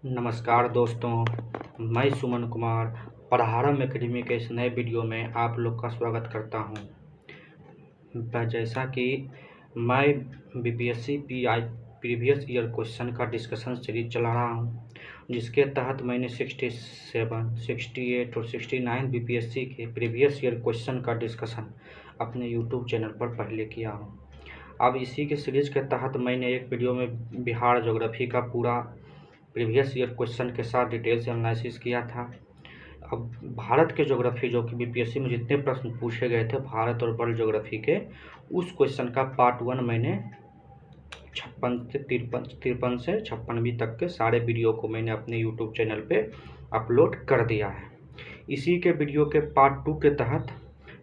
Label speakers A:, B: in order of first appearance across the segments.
A: नमस्कार दोस्तों, मैं सुमन कुमार पढ़ारम एकेडमी के इस नए वीडियो में आप लोग का स्वागत करता हूं। जैसा कि मैं BPSC pi previous year question का डिस्कशन सीरीज चला रहा हूं, जिसके तहत मैंने 67, 68 और 69 बीपीएससी के प्रीवियस ईयर क्वेश्चन का डिस्कशन अपने यूट्यूब चैनल पर पहले किया हूं। अब इसी के सीरीज के तहत मैंने एक वीडियो में बिहार ज्योग्राफी का पूरा प्रीवियस ईयर क्वेश्चन के साथ डिटेल से एनालिसिस किया था। अब भारत के ज्योग्राफी जो कि बीपीएससी में जितने प्रश्न पूछे गए थे भारत और वर्ल्ड ज्योग्राफी के, उस क्वेश्चन का पार्ट 1 मैंने 56 से 53 से 56वीं तक के सारे वीडियो को मैंने अपने यूट्यूब चैनल पे अपलोड कर दिया है। इसी के वीडियो के पार्ट 2 के तहत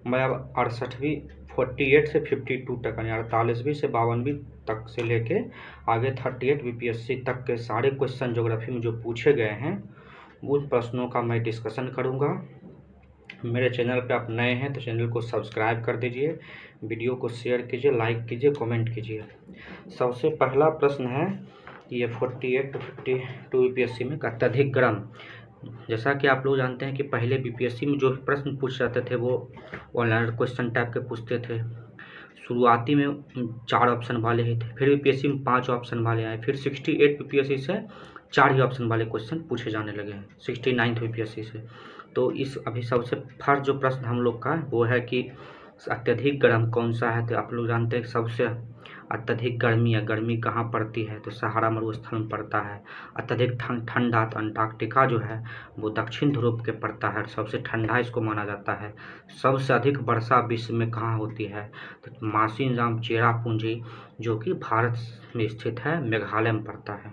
A: मैं अब 68वीं 48 से 52 तक यानी 48वीं से 52वीं तक से लेके आगे 38 बीपीएससी तक के सारे क्वेश्चन ज्योग्राफी में जो पूछे गए हैं उन प्रश्नों का मैं डिस्कशन करूंगा। मेरे चैनल पे आप नए हैं तो चैनल को सब्सक्राइब कर दीजिए, वीडियो को शेयर कीजिए, लाइक कीजिए, कमेंट कीजिए। सबसे पहला प्रश्न है ये 48 to 52 बीपीएससी में अत्यधिक गर्म। जैसा कि आप लोग जानते हैं कि पहले बीपीएससी में जो भी प्रश्न पूछ जाते थे वो ऑनलाइन क्वेश्चन टाइप के पूछते थे। शुरुआती में 4 ऑप्शन वाले ही थे, फिर बीपीएससी में 5 ऑप्शन वाले आए, फिर 68 बीपीएससी से 4 ही ऑप्शन वाले क्वेश्चन पूछे जाने लगे हैं 69 बीपीएससी से। तो इस अभी सबसे फर्स्ट जो प्रश्न हम लोग का वो है कि अत्यधिक गर्म कौन सा है। तो आप लोग जानते हैं सबसे अत्यधिक गर्मी है, गर्मी कहाँ पड़ती है तो सहारा मरुस्थल में पड़ता है। अत्यधिक ठंडा तो अंटार्कटिका जो है वो दक्षिण ध्रुव के पड़ता है, सबसे ठंडा इसको माना जाता है। सबसे अधिक वर्षा विश्व में कहाँ होती है तो मासिनराम चेरापूंजी जो कि भारत में स्थित है, मेघालय में पड़ता है।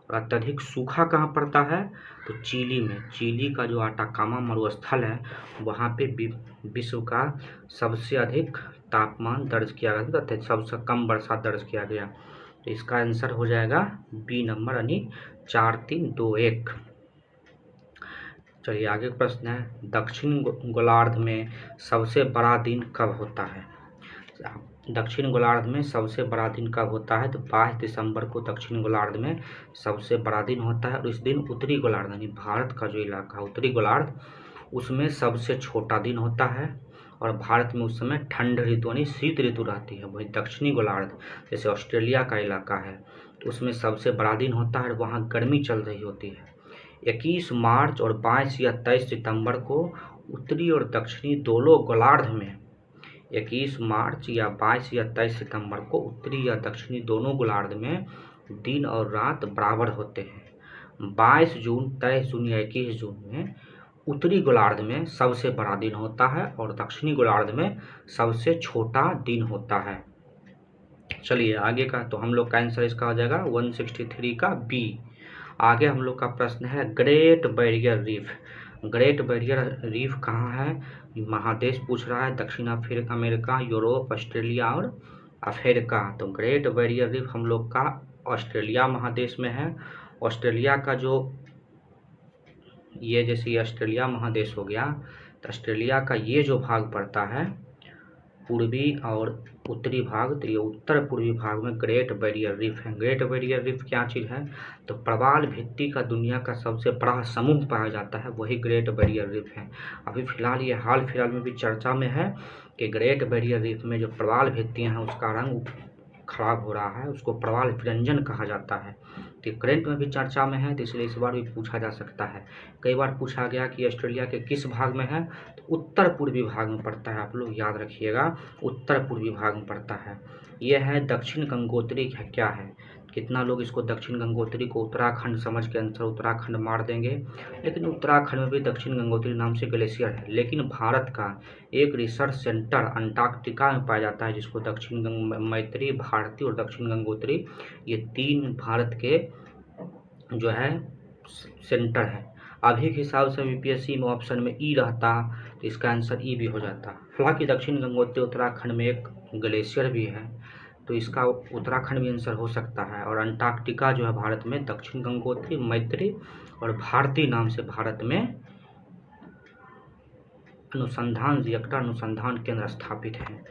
A: और अत्यधिक सूखा कहाँ पड़ता है तो चिली में, चिली का जो आटाकामा मरुस्थल है वहाँ पे विश्व का सबसे अधिक तापमान दर्ज किया गया था, सबसे कम वर्षा दर्ज किया गया। तो इसका आंसर हो जाएगा बी नंबर यानी 4321। चलिए आगे प्रश्न है, दक्षिण गोलार्ध में सबसे बड़ा दिन कब होता है। दक्षिण गोलार्ध में सबसे बड़ा दिन कब होता है तो 22 दिसंबर को दक्षिण गोलार्ध में सबसे बड़ा दिन होता है। और इस दिन उत्तरी गोलार्ध यानी भारत का जो इलाका उत्तरी गोलार्ध उसमें सबसे छोटा दिन होता है। और भारत में उस समय ठंड ऋतु यानी शीत ऋतु रहती है। वही दक्षिणी गोलार्ध जैसे ऑस्ट्रेलिया का इलाका है तो उसमें सबसे बड़ा दिन होता है, वहाँ गर्मी चल रही होती है। 21 मार्च और 22 या 23 सितंबर को उत्तरी और दक्षिणी दोनों गोलार्ध में 21 मार्च या 22 या 23 सितंबर को उत्तरी या दक्षिणी दोनों गोलार्ध में दिन और रात बराबर होते हैं। 22 जून, 23 जून या 21 जून में उत्तरी गोलार्ध में सबसे बड़ा दिन होता है और दक्षिणी गोलार्ध में सबसे छोटा दिन होता है। चलिए आगे का, तो हम लोग का आंसर इसका हो जाएगा 163 का बी। आगे हम लोग का प्रश्न है great barrier reef. Great barrier reef कहाँ है, महादेश पूछ रहा है, दक्षिण अमेरिका, यूरोप, ऑस्ट्रेलिया और अफ्रीका। तो ग्रेट बैरियर रीफ हम लोग का ऑस्ट्रेलिया महादेश में है। ऑस्ट्रेलिया का जो ये जैसे ऑस्ट्रेलिया महादेश हो गया तो ऑस्ट्रेलिया का ये जो भाग पड़ता है पूर्वी और उत्तरी भाग, तो ये उत्तर पूर्वी भाग में ग्रेट बैरियर रीफ है। ग्रेट बैरियर रीफ क्या चीज़ है तो प्रवाल भित्ति का दुनिया का सबसे बड़ा समूह पाया जाता है, वही ग्रेट बैरियर रीफ है। अभी फिलहाल ये हाल फिलहाल में भी चर्चा में है कि ग्रेट बैरियर रीफ में जो प्रवाल भित्तियाँ हैं उसका रंग खराब हो रहा है, उसको प्रवाल विरंजन कहा जाता है। तो करंट में भी चर्चा में है, तो इसलिए इस बार भी पूछा जा सकता है। कई बार पूछा गया कि ऑस्ट्रेलिया के किस भाग में है तो उत्तर पूर्वी भाग में पड़ता है। आप लोग याद रखिएगा उत्तर पूर्वी भाग में पड़ता है। यह है दक्षिण गंगोत्री क्या है, कितना लोग इसको दक्षिण गंगोत्री को उत्तराखंड समझ के आंसर उत्तराखंड मार देंगे, लेकिन उत्तराखंड में भी दक्षिण गंगोत्री नाम से ग्लेशियर है। लेकिन भारत का एक रिसर्च सेंटर अंटार्कटिका में पाया जाता है जिसको दक्षिण मैत्री, भारती और दक्षिण गंगोत्री, ये 3 भारत के जो है सेंटर है। अभी के हिसाब से बीपीएससी में ऑप्शन में ई रहता तो इसका आंसर ई भी हो जाता। हालांकि दक्षिण गंगोत्री उत्तराखंड में एक ग्लेशियर भी है तो इसका उत्तराखंड भी आंसर हो सकता है। और अंटार्कटिका जो है भारत में दक्षिण गंगोत्री, मैत्री और भारती नाम से भारत में अनुसंधान रिएक्टर अनुसंधान केंद्र स्थापित है।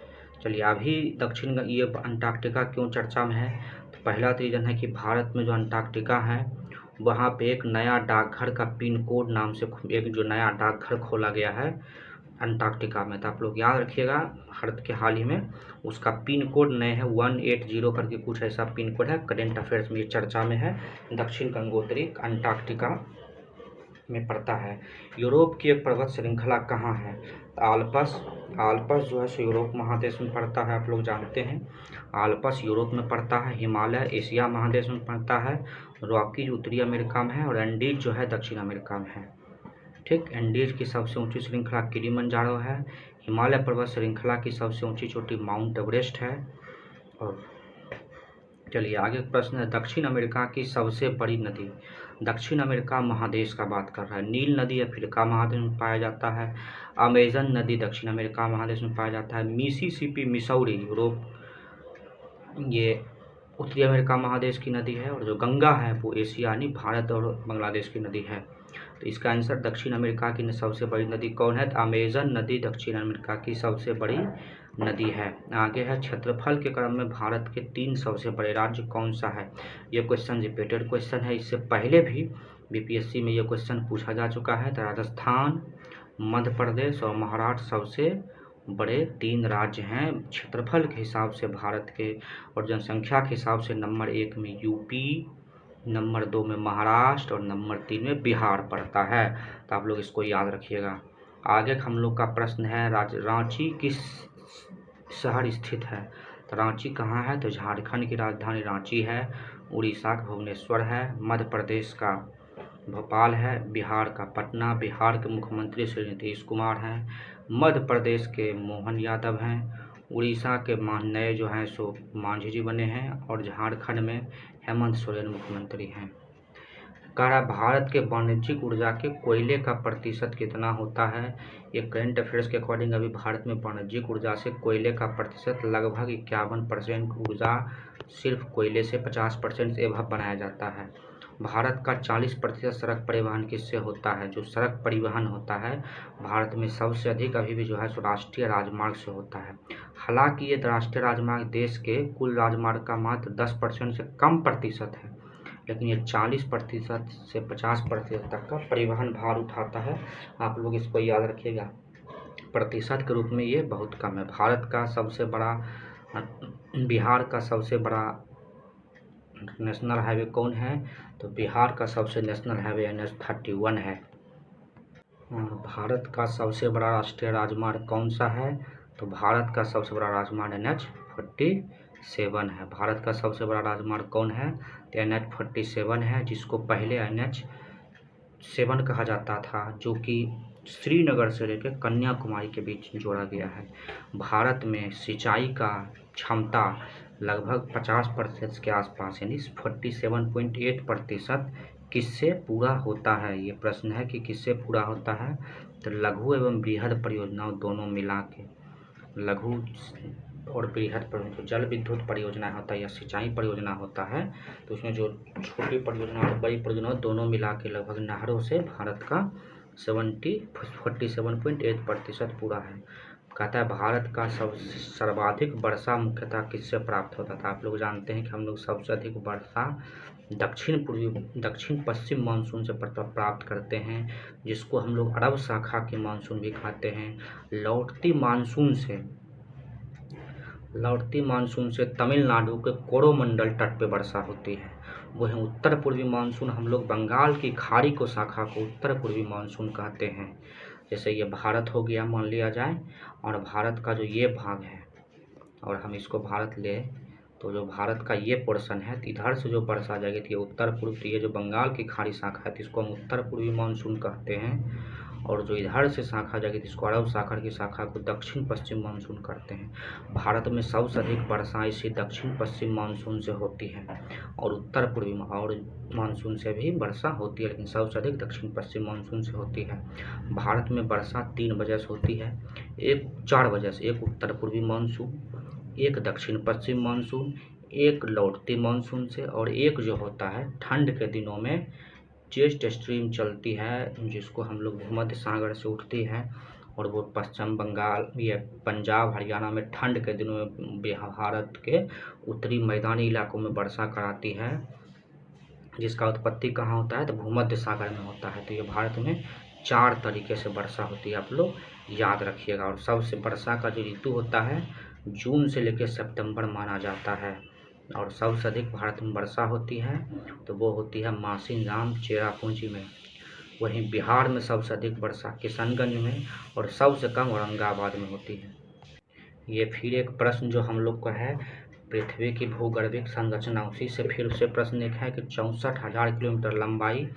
A: चलिए अभी दक्षिण ये अंटार्कटिका क्यों चर्चा में है तो पहला तो रीजन है कि भारत में जो अंटार्कटिका है वहाँ पे एक नया डाकघर का पिन कोड नाम से एक जो नया डाकघर खोला गया है अंटार्कटिका में। तो आप लोग याद रखिएगा, हाल ही में उसका पिन कोड नए है 180 करके कुछ ऐसा पिन कोड है। करेंट अफेयर्स में ये चर्चा में है। दक्षिण गंगोत्री अंटार्कटिका में पड़ता है। यूरोप की एक पर्वत श्रृंखला कहाँ है? आल्प्स। आल्प्स जो है सो यूरोप महादेश में पड़ता है, आप लोग जानते हैं। आल्प्स यूरोप में पड़ता है। हिमालय एशिया महादेश में पड़ता है। रॉकीज उत्तरी अमेरिका में है और एंडीज जो है दक्षिण अमेरिका में है। ठीक, एंडीज की सबसे ऊंची श्रृंखला किलिमंजारो है। हिमालय पर्वत श्रृंखला की सबसे ऊंची चोटी माउंट एवरेस्ट है। और चलिए आगे प्रश्न है, दक्षिण अमेरिका की सबसे बड़ी नदी। दक्षिण अमेरिका महादेश का बात कर रहा है। नील नदी अफ्रीका महादेश में पाया जाता है। अमेजन नदी दक्षिण अमेरिका महादेश में पाया जाता है। मिसिसिपी मिसौरी यूरोप ये उत्तरी अमेरिका महादेश की नदी है। और जो गंगा है वो एशिया यानी भारत और बांग्लादेश की नदी है। तो इसका आंसर दक्षिण अमेरिका की सबसे बड़ी नदी कौन है? तो अमेजन नदी दक्षिण अमेरिका की सबसे बड़ी नदी है। आगे है, क्षेत्रफल के क्रम में भारत के 3 सबसे बड़े राज्य कौन सा है? ये क्वेश्चन रिपीटेड क्वेश्चन है। इससे पहले भी बीपीएससी में ये क्वेश्चन पूछा जा चुका है। तो राजस्थान, मध्य प्रदेश और महाराष्ट्र सबसे बड़े 3 राज्य हैं क्षेत्रफल के हिसाब से भारत के। और जनसंख्या के हिसाब से नंबर 1 में यूपी, नंबर 2 में महाराष्ट्र और नंबर 3 में बिहार पड़ता है। तो आप लोग इसको याद रखिएगा। आगे हम लोग का प्रश्न है, रांची किस शहर स्थित है? तो रांची कहाँ है? तो झारखंड की राजधानी रांची है। उड़ीसा का भुवनेश्वर है। मध्य प्रदेश का भोपाल है। बिहार का पटना। बिहार के मुख्यमंत्री श्री नीतीश कुमार हैं। मध्य प्रदेश के मोहन यादव हैं। उड़ीसा के नए जो हैं सो मांझी जी बने हैं। और झारखंड में हेमंत सोरेन मुख्यमंत्री हैं। कह रहा भारत के वाणिज्यिक ऊर्जा के कोयले का प्रतिशत कितना होता है? ये करंट अफेयर्स के अकॉर्डिंग अभी भारत में वाणिज्यिक ऊर्जा से कोयले का प्रतिशत लगभग 51% ऊर्जा सिर्फ कोयले से 50% से एवं बनाया जाता है। भारत का 40% सड़क परिवहन किससे होता है? जो सड़क परिवहन होता है भारत में सबसे अधिक अभी भी जो है सो राष्ट्रीय राजमार्ग से होता है। हालांकि ये राष्ट्रीय राजमार्ग देश के कुल राजमार्ग का मात्र 10% से कम प्रतिशत है, लेकिन ये 40% से 50% तक का परिवहन भार उठाता है। आप लोग इसको याद रखिएगा, प्रतिशत के रूप में ये बहुत कम है। भारत का सबसे बड़ा बिहार का सबसे बड़ा नेशनल हाईवे कौन है? तो बिहार का सबसे नेशनल हाईवे NH-31 है। भारत का सबसे बड़ा राष्ट्रीय राजमार्ग कौन सा है? तो भारत का सबसे बड़ा राजमार्ग NH-47 है। भारत का सबसे बड़ा राजमार्ग कौन है? तो NH-47 है, जिसको पहले NH-7 कहा जाता था, जो कि श्रीनगर से लेकर कन्याकुमारी के बीच जोड़ा गया है। भारत में सिंचाई का क्षमता लगभग 50% के आसपास यानी 47.8% किससे पूरा होता है? ये प्रश्न है कि किससे पूरा होता है? तो लघु एवं बृहद परियोजनाओं दोनों मिला के, लघु और बृहद परियोजना, जल विद्युत परियोजना होता है या सिंचाई परियोजना होता है, तो उसमें जो छोटी परियोजना और बड़ी परियोजना दोनों मिला के लगभग नहरों से भारत का 47.8% पूरा है। कहता है भारत का सर्वाधिक वर्षा मुख्यतः किससे प्राप्त होता था? आप लोग जानते हैं कि हम लोग सबसे अधिक वर्षा दक्षिण पश्चिम मानसून से प्राप्त करते हैं, जिसको हम लोग अरब शाखा के मानसून भी कहते हैं। लौटती मानसून से तमिलनाडु के कोरोमंडल तट पे वर्षा होती है। वहीं उत्तर पूर्वी मानसून हम लोग बंगाल की खाड़ी को शाखा को उत्तर पूर्वी मानसून कहते हैं। जैसे ये भारत हो गया मान लिया जाए, और भारत का जो ये भाग है और हम इसको भारत ले, तो जो भारत का ये पोर्शन है तो इधर से जो वर्षा आ जाएगी तो ये उत्तर पूर्व, तो ये जो बंगाल की खाड़ी शाखा है तो इसको हम उत्तर पूर्वी मानसून कहते हैं। और जो इधर से शाखा जाएगी तो इसको अरब सागर की शाखा को दक्षिण पश्चिम मानसून करते हैं। भारत में सबसे अधिक वर्षा इसी दक्षिण पश्चिम मानसून से होती है, और उत्तर पूर्वी और मानसून से भी वर्षा होती है, लेकिन सबसे अधिक दक्षिण पश्चिम मानसून से होती है। भारत में वर्षा 3 वजह से होती है, 4 वजह से, एक उत्तर पूर्वी मानसून, एक दक्षिण पश्चिम मानसून, एक लौटती मानसून से, और एक जो होता है ठंड के दिनों में चेस्ट स्ट्रीम चलती है, जिसको हम लोग भूमध्य सागर से उठती है और वो पश्चिम बंगाल या पंजाब हरियाणा में ठंड के दिनों में भारत के उत्तरी मैदानी इलाकों में वर्षा कराती है, जिसका उत्पत्ति कहाँ होता है, तो भूमध्य सागर में होता है। तो ये भारत में 4 तरीके से वर्षा होती है, आप लोग याद रखिएगा। और सबसे वर्षा का जो ऋतु होता है जून से लेकर सितंबर माना जाता है। और सबसे अधिक भारत में वर्षा होती है तो वो होती है मासिनराम चेरापूंजी में। वहीं बिहार में सबसे अधिक वर्षा किशनगंज में और सबसे कम औरंगाबाद में होती है। ये फिर एक प्रश्न जो हम लोग का है, पृथ्वी की भूगर्भिक संरचना, उसी से फिर से प्रश्न एक है कि 64,000 किलोमीटर लंबाई,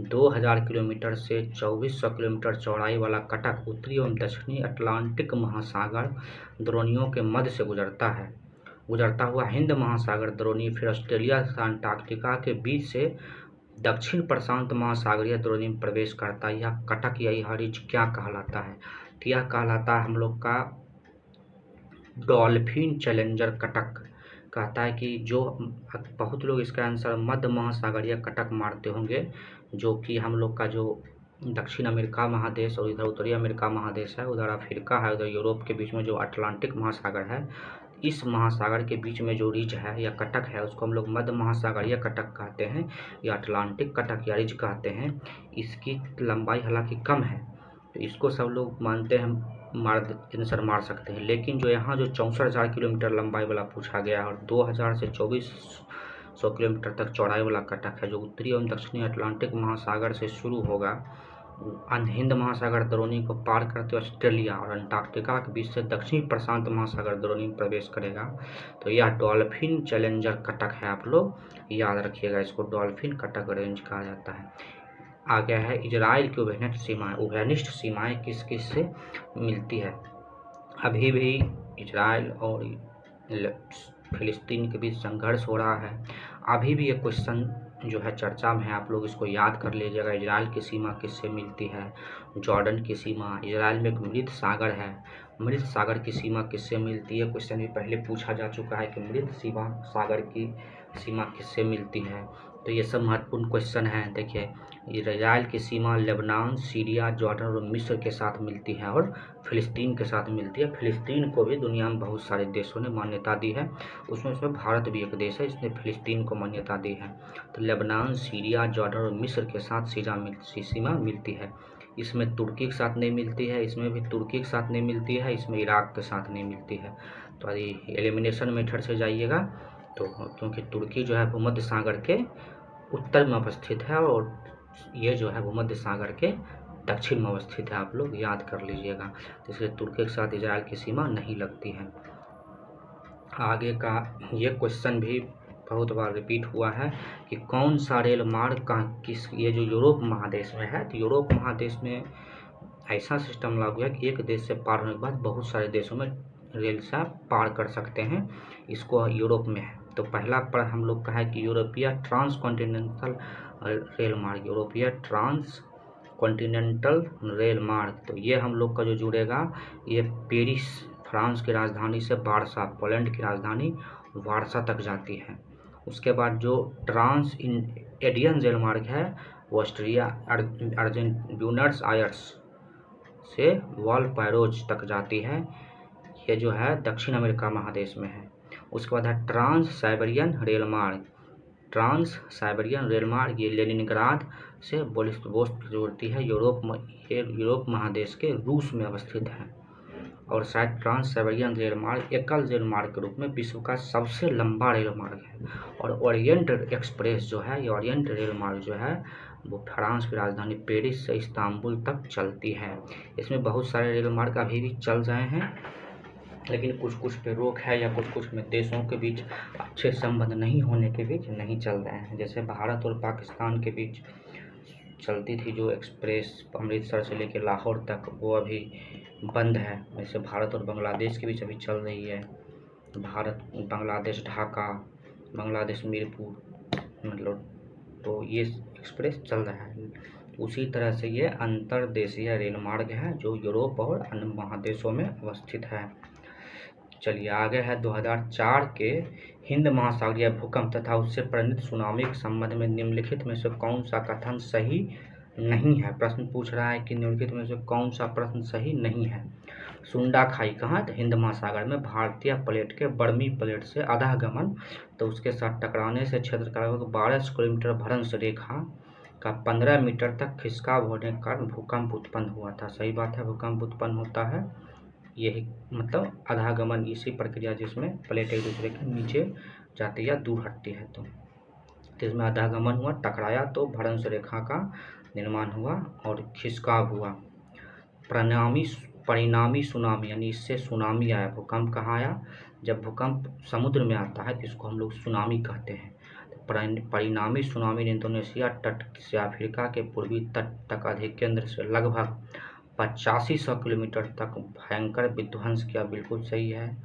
A: 2,000 किलोमीटर से 2,400 किलोमीटर चौड़ाई वाला कटक उत्तरी एवं दक्षिणी अटलांटिक महासागर द्रोणियों के मध्य से गुजरता हुआ हिंद महासागर द्रोणी, फिर ऑस्ट्रेलिया तथा अंटार्कटिका के बीच से दक्षिण प्रशांत महासागरीय द्रोणी में प्रवेश करता है। यह कटक या यह रिज क्या कहलाता है, तो यह कहलाता है हम लोग का डॉल्फिन चैलेंजर कटक। कहता है कि जो बहुत लोग इसका आंसर मध्य महासागरीय कटक मारते होंगे, जो कि हम लोग का जो दक्षिण अमेरिका महादेश और इधर उत्तरी अमेरिका महादेश है, उधर अफ्रीका है, उधर यूरोप के बीच में जो अटलांटिक महासागर है, इस महासागर के बीच में जो रिज है या कटक है उसको हम लोग मध्य महासागरीय कटक कहते हैं या अटलांटिक कटक या रिज कहते हैं। इसकी लंबाई हालांकि कम है तो इसको सब लोग मानते हैं आंसर मार सकते हैं, लेकिन जो यहाँ जो 64,000 किलोमीटर लंबाई वाला पूछा गया और 2,000 से 2,400 किलोमीटर तक चौड़ाई वाला कटक है, जो उत्तरी एवं दक्षिणी अटलांटिक महासागर से शुरू होगा, हिंद महासागर द्रोणी को पार करते हुए ऑस्ट्रेलिया और अंटार्कटिका के बीच से दक्षिणी प्रशांत महासागर द्रोणी में प्रवेश करेगा। तो यह डॉल्फिन चैलेंजर कटक है, आप लोग याद रखिएगा, इसको डॉल्फिन कटक रेंज कहा जाता है। आगे है इजराइल की उभयनिष्ठ सीमाएं किस किस से मिलती है। अभी भी इजराइल और फिलिस्तीन के बीच संघर्ष हो रहा है। अभी भी ये क्वेश्चन जो है चर्चा में है, आप लोग इसको याद कर लीजिएगा। इजराइल की सीमा किससे मिलती है, जॉर्डन की सीमा, इजराइल में एक मृत सागर है, मृत सागर की सीमा किससे मिलती है। क्वेश्चन भी पहले पूछा जा चुका है कि मृत सागर की सीमा किससे मिलती है। तो ये सब महत्वपूर्ण क्वेश्चन हैं। देखिए, इजराइल की सीमा लेबनान, सीरिया, जॉर्डन और मिस्र के साथ मिलती है और फिलिस्तीन के साथ मिलती है। फिलिस्तीन को भी दुनिया में बहुत सारे देशों ने मान्यता दी है, उसमें भारत भी एक देश है इसने फिलिस्तीन को मान्यता दी है। तो लेबनान, सीरिया, जॉर्डन और मिस्र के साथ सीमा मिलती है। इसमें तुर्की के साथ नहीं मिलती है, इसमें भी तुर्की के साथ नहीं मिलती है, इसमें इराक के साथ नहीं मिलती है। तो एलिमिनेशन मेथड से जाइएगा, तो क्योंकि तुर्की जो है भूमध्य सागर के उत्तर में अवस्थित है और ये जो है भूमध्य सागर के दक्षिण में अवस्थित है, आप लोग याद कर लीजिएगा। तो इसलिए तुर्की के साथ इजराइल की सीमा नहीं लगती है। आगे का ये क्वेश्चन भी बहुत बार रिपीट हुआ है कि कौन सा रेल मार्ग का ये जो यूरोप महादेश में है, तो यूरोप महादेश में ऐसा सिस्टम लागू है कि एक देश से पार होने के बाद बहुत सारे देशों में रेल से आप पार कर सकते हैं, इसको यूरोप में है। तो पहला पर हम लोग का है कि यूरोपीय ट्रांस कॉन्टिनेंटल रेल मार्ग, यूरोपीय ट्रांस कॉन्टिनेंटल रेल मार्ग। तो ये हम लोग का जो जुड़ेगा ये पेरिस फ्रांस की राजधानी से वारसा पोलैंड की राजधानी वारसा तक जाती है। उसके बाद जो ट्रांस एडियन रेल मार्ग है वो ऑस्ट्रिया ब्यूनस आयर्स से वालपैरोज तक जाती है, ये जो है दक्षिण अमेरिका महादेश में है। उसके बाद है ट्रांस साइबेरियन रेल मार्ग, ट्रांस साइबेरियन रेल मार्ग, ये लेनिनग्राद से व्लादिवोस्तोक जोड़ती है, यूरोप महादेश के रूस में अवस्थित है। और शायद ट्रांस साइबेरियन रेल मार्ग एकल रेल मार्ग के रूप में विश्व का सबसे लंबा रेल मार्ग है। और ओरिएंट एक्सप्रेस जो है, ये ओरिएंट रेल मार्ग जो है वो फ्रांस की राजधानी पेरिस से इस्तांबुल तक चलती है। इसमें बहुत सारे रेल मार्ग अभी भी चल रहे हैं, लेकिन कुछ कुछ पे रोक है या कुछ कुछ में देशों के बीच अच्छे संबंध नहीं होने के बीच नहीं चल रहे हैं। जैसे भारत और पाकिस्तान के बीच चलती थी जो एक्सप्रेस अमृतसर से लेकर लाहौर तक, वो अभी बंद है। वैसे भारत और बांग्लादेश के बीच अभी चल रही है, भारत बांग्लादेश ढाका, बांग्लादेश मीरपुर, मतलब तो ये एक्सप्रेस चल रहा है। उसी तरह से ये अंतर्देशीय रेल मार्ग है जो यूरोप और अन्य महादेशों में अवस्थित है। चलिए आगे है 2004 के हिंद महासागरीय भूकंप तथा उससे परिणत सुनामी के संबंध में निम्नलिखित में से कौन सा कथन सही नहीं है। प्रश्न पूछ रहा है कि निम्नलिखित में से कौन सा प्रश्न सही नहीं है। सुंडा खाई कहाँ है? तो हिंद महासागर में। भारतीय प्लेट के बर्मी प्लेट से अधःगमन, तो उसके साथ टकराने से क्षेत्र का लगभग 12 किलोमीटर भ्रंश रेखा का 15 मीटर तक खिसकाव होने के कारण भूकंप उत्पन्न हुआ था। सही बात है, भूकंप उत्पन्न होता है, यही मतलब अधःगमन, इसी प्रक्रिया जिसमें प्लेट एक दूसरे के नीचे जाती है या दूर हटती है। तो इसमें अधःगमन हुआ, टकराया तो भ्रंश रेखा का निर्माण हुआ और खिसकाव हुआ। परिणामी सुनामी, यानी इससे सुनामी आया। भूकंप कहाँ आया? जब भूकंप समुद्र में आता है तो इसको हम लोग सुनामी कहते हैं। परिणामी सुनामी ने इंडोनेशिया तट से अफ्रीका के पूर्वी तट तक अधिक केंद्र से लगभग 8500 किलोमीटर तक भयंकर विध्वंस किया। बिल्कुल सही है।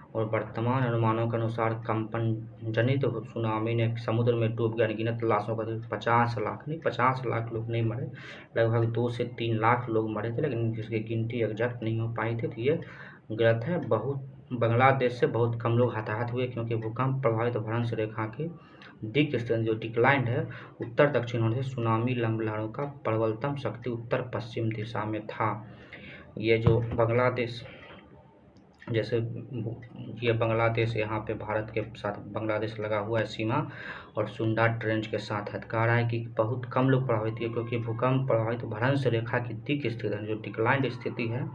A: और वर्तमान अनुमानों के अनुसार कंपन जनित सुनामी ने समुद्र में डूब गए अनगिनत लाशों का 50 लाख लोग नहीं मरे, लगभग 2 से 3 लाख लोग मरे थे, लेकिन जिसकी गिनती एग्जैक्ट नहीं हो पाई थी। तो ये गलत है। बांग्लादेश से बहुत कम लोग हताहत हुए, क्योंकि भूकंप प्रभावित भ्रंश रेखा की जो डिक्लाइन है उत्तर दक्षिण होने से सुनामी लहरों का प्रबलतम शक्ति उत्तर पश्चिम दिशा में था। ये जो बांग्लादेश, जैसे ये बांग्लादेश, यहाँ पे भारत के साथ बांग्लादेश लगा हुआ है सीमा, और सुंडा ट्रेंच के साथ है। कह रहा है कि बहुत कम लोग प्रभावित हुए, क्योंकि भूकंप प्रभावित भ्रंश रेखा की दिक स्थिति है, जो डिक्लाइंड स्थिति है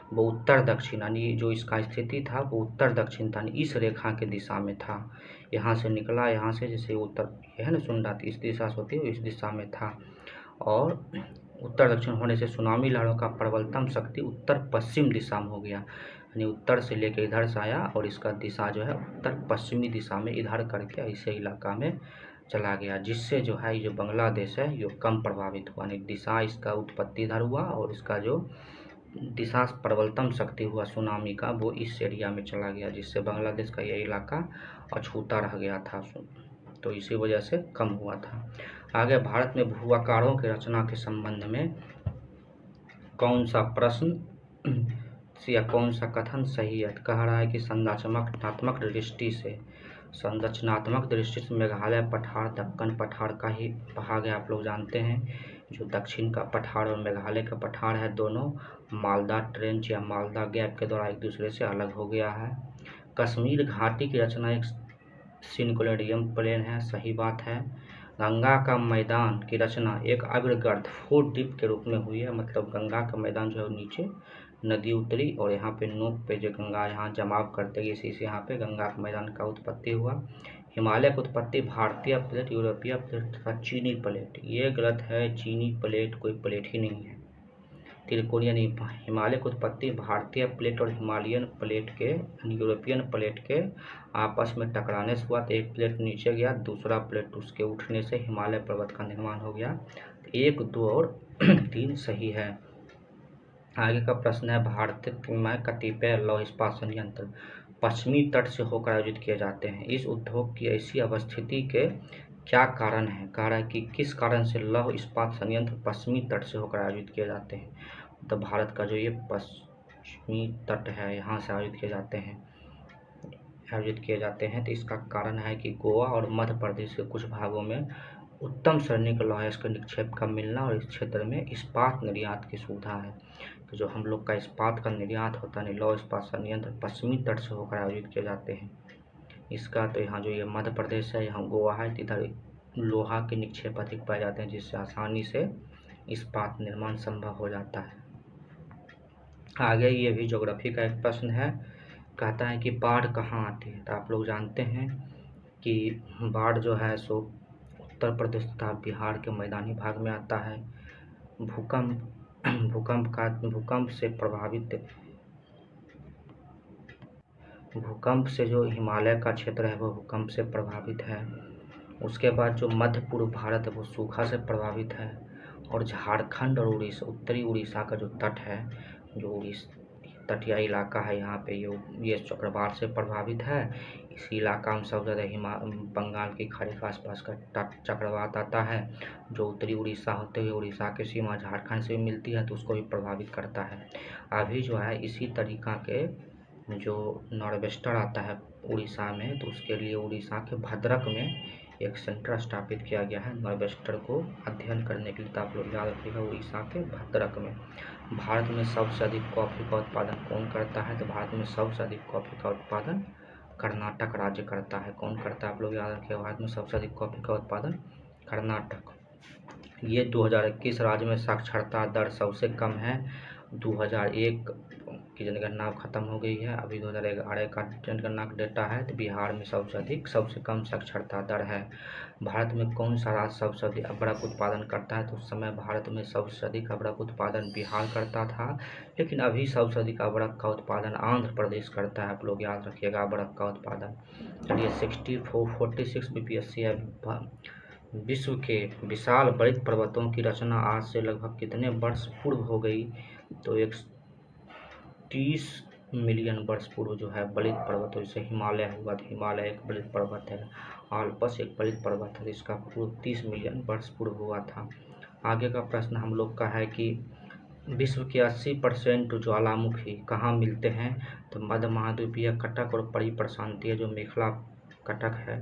A: वो उत्तर दक्षिण, यानी जो इसका स्थिति था वो उत्तर दक्षिण था, इस रेखा के दिशा में था। यहाँ से निकला, यहाँ से जैसे उत्तर है ना सुंडा, इस दिशा से होती है, इस दिशा में था। और उत्तर दक्षिण होने से सुनामी लहरों का प्रबलतम शक्ति उत्तर पश्चिम दिशा में हो गया, यानी उत्तर से लेकर इधर से आया और इसका दिशा जो है उत्तर पश्चिमी दिशा में इधर करके ऐसे इलाका में चला गया, जिससे जो है ये बांग्लादेश है ये कम प्रभावित हुआ। यानी दिशा इसका उत्पत्ति इधर हुआ और इसका जो दिशा प्रबलतम शक्ति हुआ सुनामी का वो इस एरिया में चला गया, जिससे बांग्लादेश का ये इलाका अछूता रह गया था, तो इसी वजह से कम हुआ था। आगे, भारत में भू-आकारों की रचना के संबंध में कौन सा प्रश्न या कौन सा कथन सही है? कह रहा है कि संरचनात्मक दृष्टि से मेघालय पठार दक्कन पठार का ही कहा गया। आप लोग जानते हैं जो दक्षिण का पठार और मेघालय का पठार है, दोनों मालदा ट्रेंच या मालदा गैप के द्वारा एक दूसरे से अलग हो गया है। कश्मीर घाटी की रचना एक सिनक्लेडियम प्लेन है। सही बात है। गंगा का मैदान की रचना एक अग्रगर्त फोर डिप के रूप में हुई है, मतलब गंगा का मैदान जो है नीचे नदी उतरी और यहाँ पे नोक पे जो गंगा यहाँ जमाव करते गई, इसी से यहाँ पे गंगा के मैदान का उत्पत्ति हुआ। हिमालय की उत्पत्ति भारतीय प्लेट, यूरोपीय प्लेट तथा चीनी प्लेट। ये गलत है, चीनी प्लेट कोई प्लेट ही नहीं है, त्रिकोणीय नहीं। हिमालय की उत्पत्ति भारतीय प्लेट और हिमालयन प्लेट के, यूरोपियन प्लेट के आपस में टकराने से हुआ। तो एक प्लेट नीचे गया, दूसरा प्लेट उसके उठने से हिमालय पर्वत का निर्माण हो गया। 1, 2 और 3 सही है। आगे का प्रश्न है, भारत में कतिपय लौह इस्पात संयंत्र पश्चिमी तट से होकर आयोजित किए जाते हैं। इस उद्योग की ऐसी अवस्थिति के क्या कारण है? कह रहा है कि किस कारण से लौह इस्पात संयंत्र पश्चिमी तट से होकर आयोजित किए जाते हैं। तो भारत का जो ये पश्चिमी तट है यहाँ से आयोजित किए जाते हैं। तो इसका कारण है कि गोवा और मध्य प्रदेश के कुछ भागों में उत्तम श्रेणी के लौह के निक्षेप का मिलना और इस क्षेत्र में इस्पात निर्यात की सुविधा है। तो जो हम लोग का इस्पात का निर्यात होता है, लौह इस्पात संयंत्र पश्चिमी तट से होकर आयोजित किए जाते हैं। इसका तो यहाँ जो ये मध्य प्रदेश है, यहाँ गोवा है, इधर लोहा के निक्षेप अधिक पाए जाते हैं, जिससे आसानी से इस्पात निर्माण संभव हो जाता है। आगे ये भी ज्योग्राफी का एक प्रश्न है, कहता है कि बाढ़ कहाँ आती है। तो आप लोग जानते हैं कि बाढ़ जो है सो उत्तर प्रदेश तथा बिहार के मैदानी भाग में आता है। भूकंप से जो हिमालय का क्षेत्र है वो भूकंप से प्रभावित है। उसके बाद जो मध्य पूर्व भारत है वो सूखा से प्रभावित है, और झारखंड और उड़ीसा, उत्तरी उड़ीसा का जो तट है, जो तटीय इलाका है, यहाँ पे ये चक्रवात से प्रभावित है। इसी इलाका में सबसे ज़्यादा बंगाल की खाड़ी के आसपास का चक्रवात आता है, जो उत्तरी उड़ीसा होते हुए उड़ीसा की सीमा झारखंड से मिलती है, तो उसको भी प्रभावित करता है। अभी जो है इसी तरीका के जो नॉर्वेस्टर आता है उड़ीसा में, तो उसके लिए उड़ीसा के भद्रक में एक सेंटर स्थापित किया गया है नॉर्वेस्टर को अध्ययन करने के लिए। तो आप लोग याद रखिएगा उड़ीसा के भद्रक में। भारत में सबसे अधिक कॉफ़ी का उत्पादन कौन करता है? तो भारत में सबसे अधिक कॉफ़ी का उत्पादन कर्नाटक राज्य करता है। कौन करता है? आप लोग याद रखिए, भारत में सबसे अधिक कॉफ़ी का उत्पादन कर्नाटक। ये 2021 राज्य में साक्षरता दर सबसे कम है। 2001 की जनगणना खत्म हो गई है, अभी 2011 का जनगणना का डेटा है। तो बिहार में सबसे अधिक सबसे कम साक्षरता दर है। भारत में कौन सा राज्य सबसे अधिक अदरक उत्पादन करता है? तो उस समय भारत में सबसे अधिक अदरक उत्पादन बिहार करता था, लेकिन अभी सबसे अधिक अदरक का उत्पादन आंध्र प्रदेश करता है। आप लोग याद रखिएगा अदरक का उत्पादन। चलिए 46 बीपीएससी है। विश्व के विशाल बलित पर्वतों की रचना आज से लगभग कितने वर्ष पूर्व हो गई? तो 30 मिलियन वर्ष पूर्व जो है बलित पर्वत, जैसे हिमालय हुआ, तो हिमालय एक बलित पर्वत है, आल्पस एक बलित पर्वत है, इसका पूर्व 30 मिलियन वर्ष पूर्व हुआ था। आगे का प्रश्न हम लोग का है कि विश्व के 80% ज्वालामुखी कहाँ मिलते हैं? तो मध्य महाद्वीपीय कटक और परिप्रशांतीय जो मेखला कटक है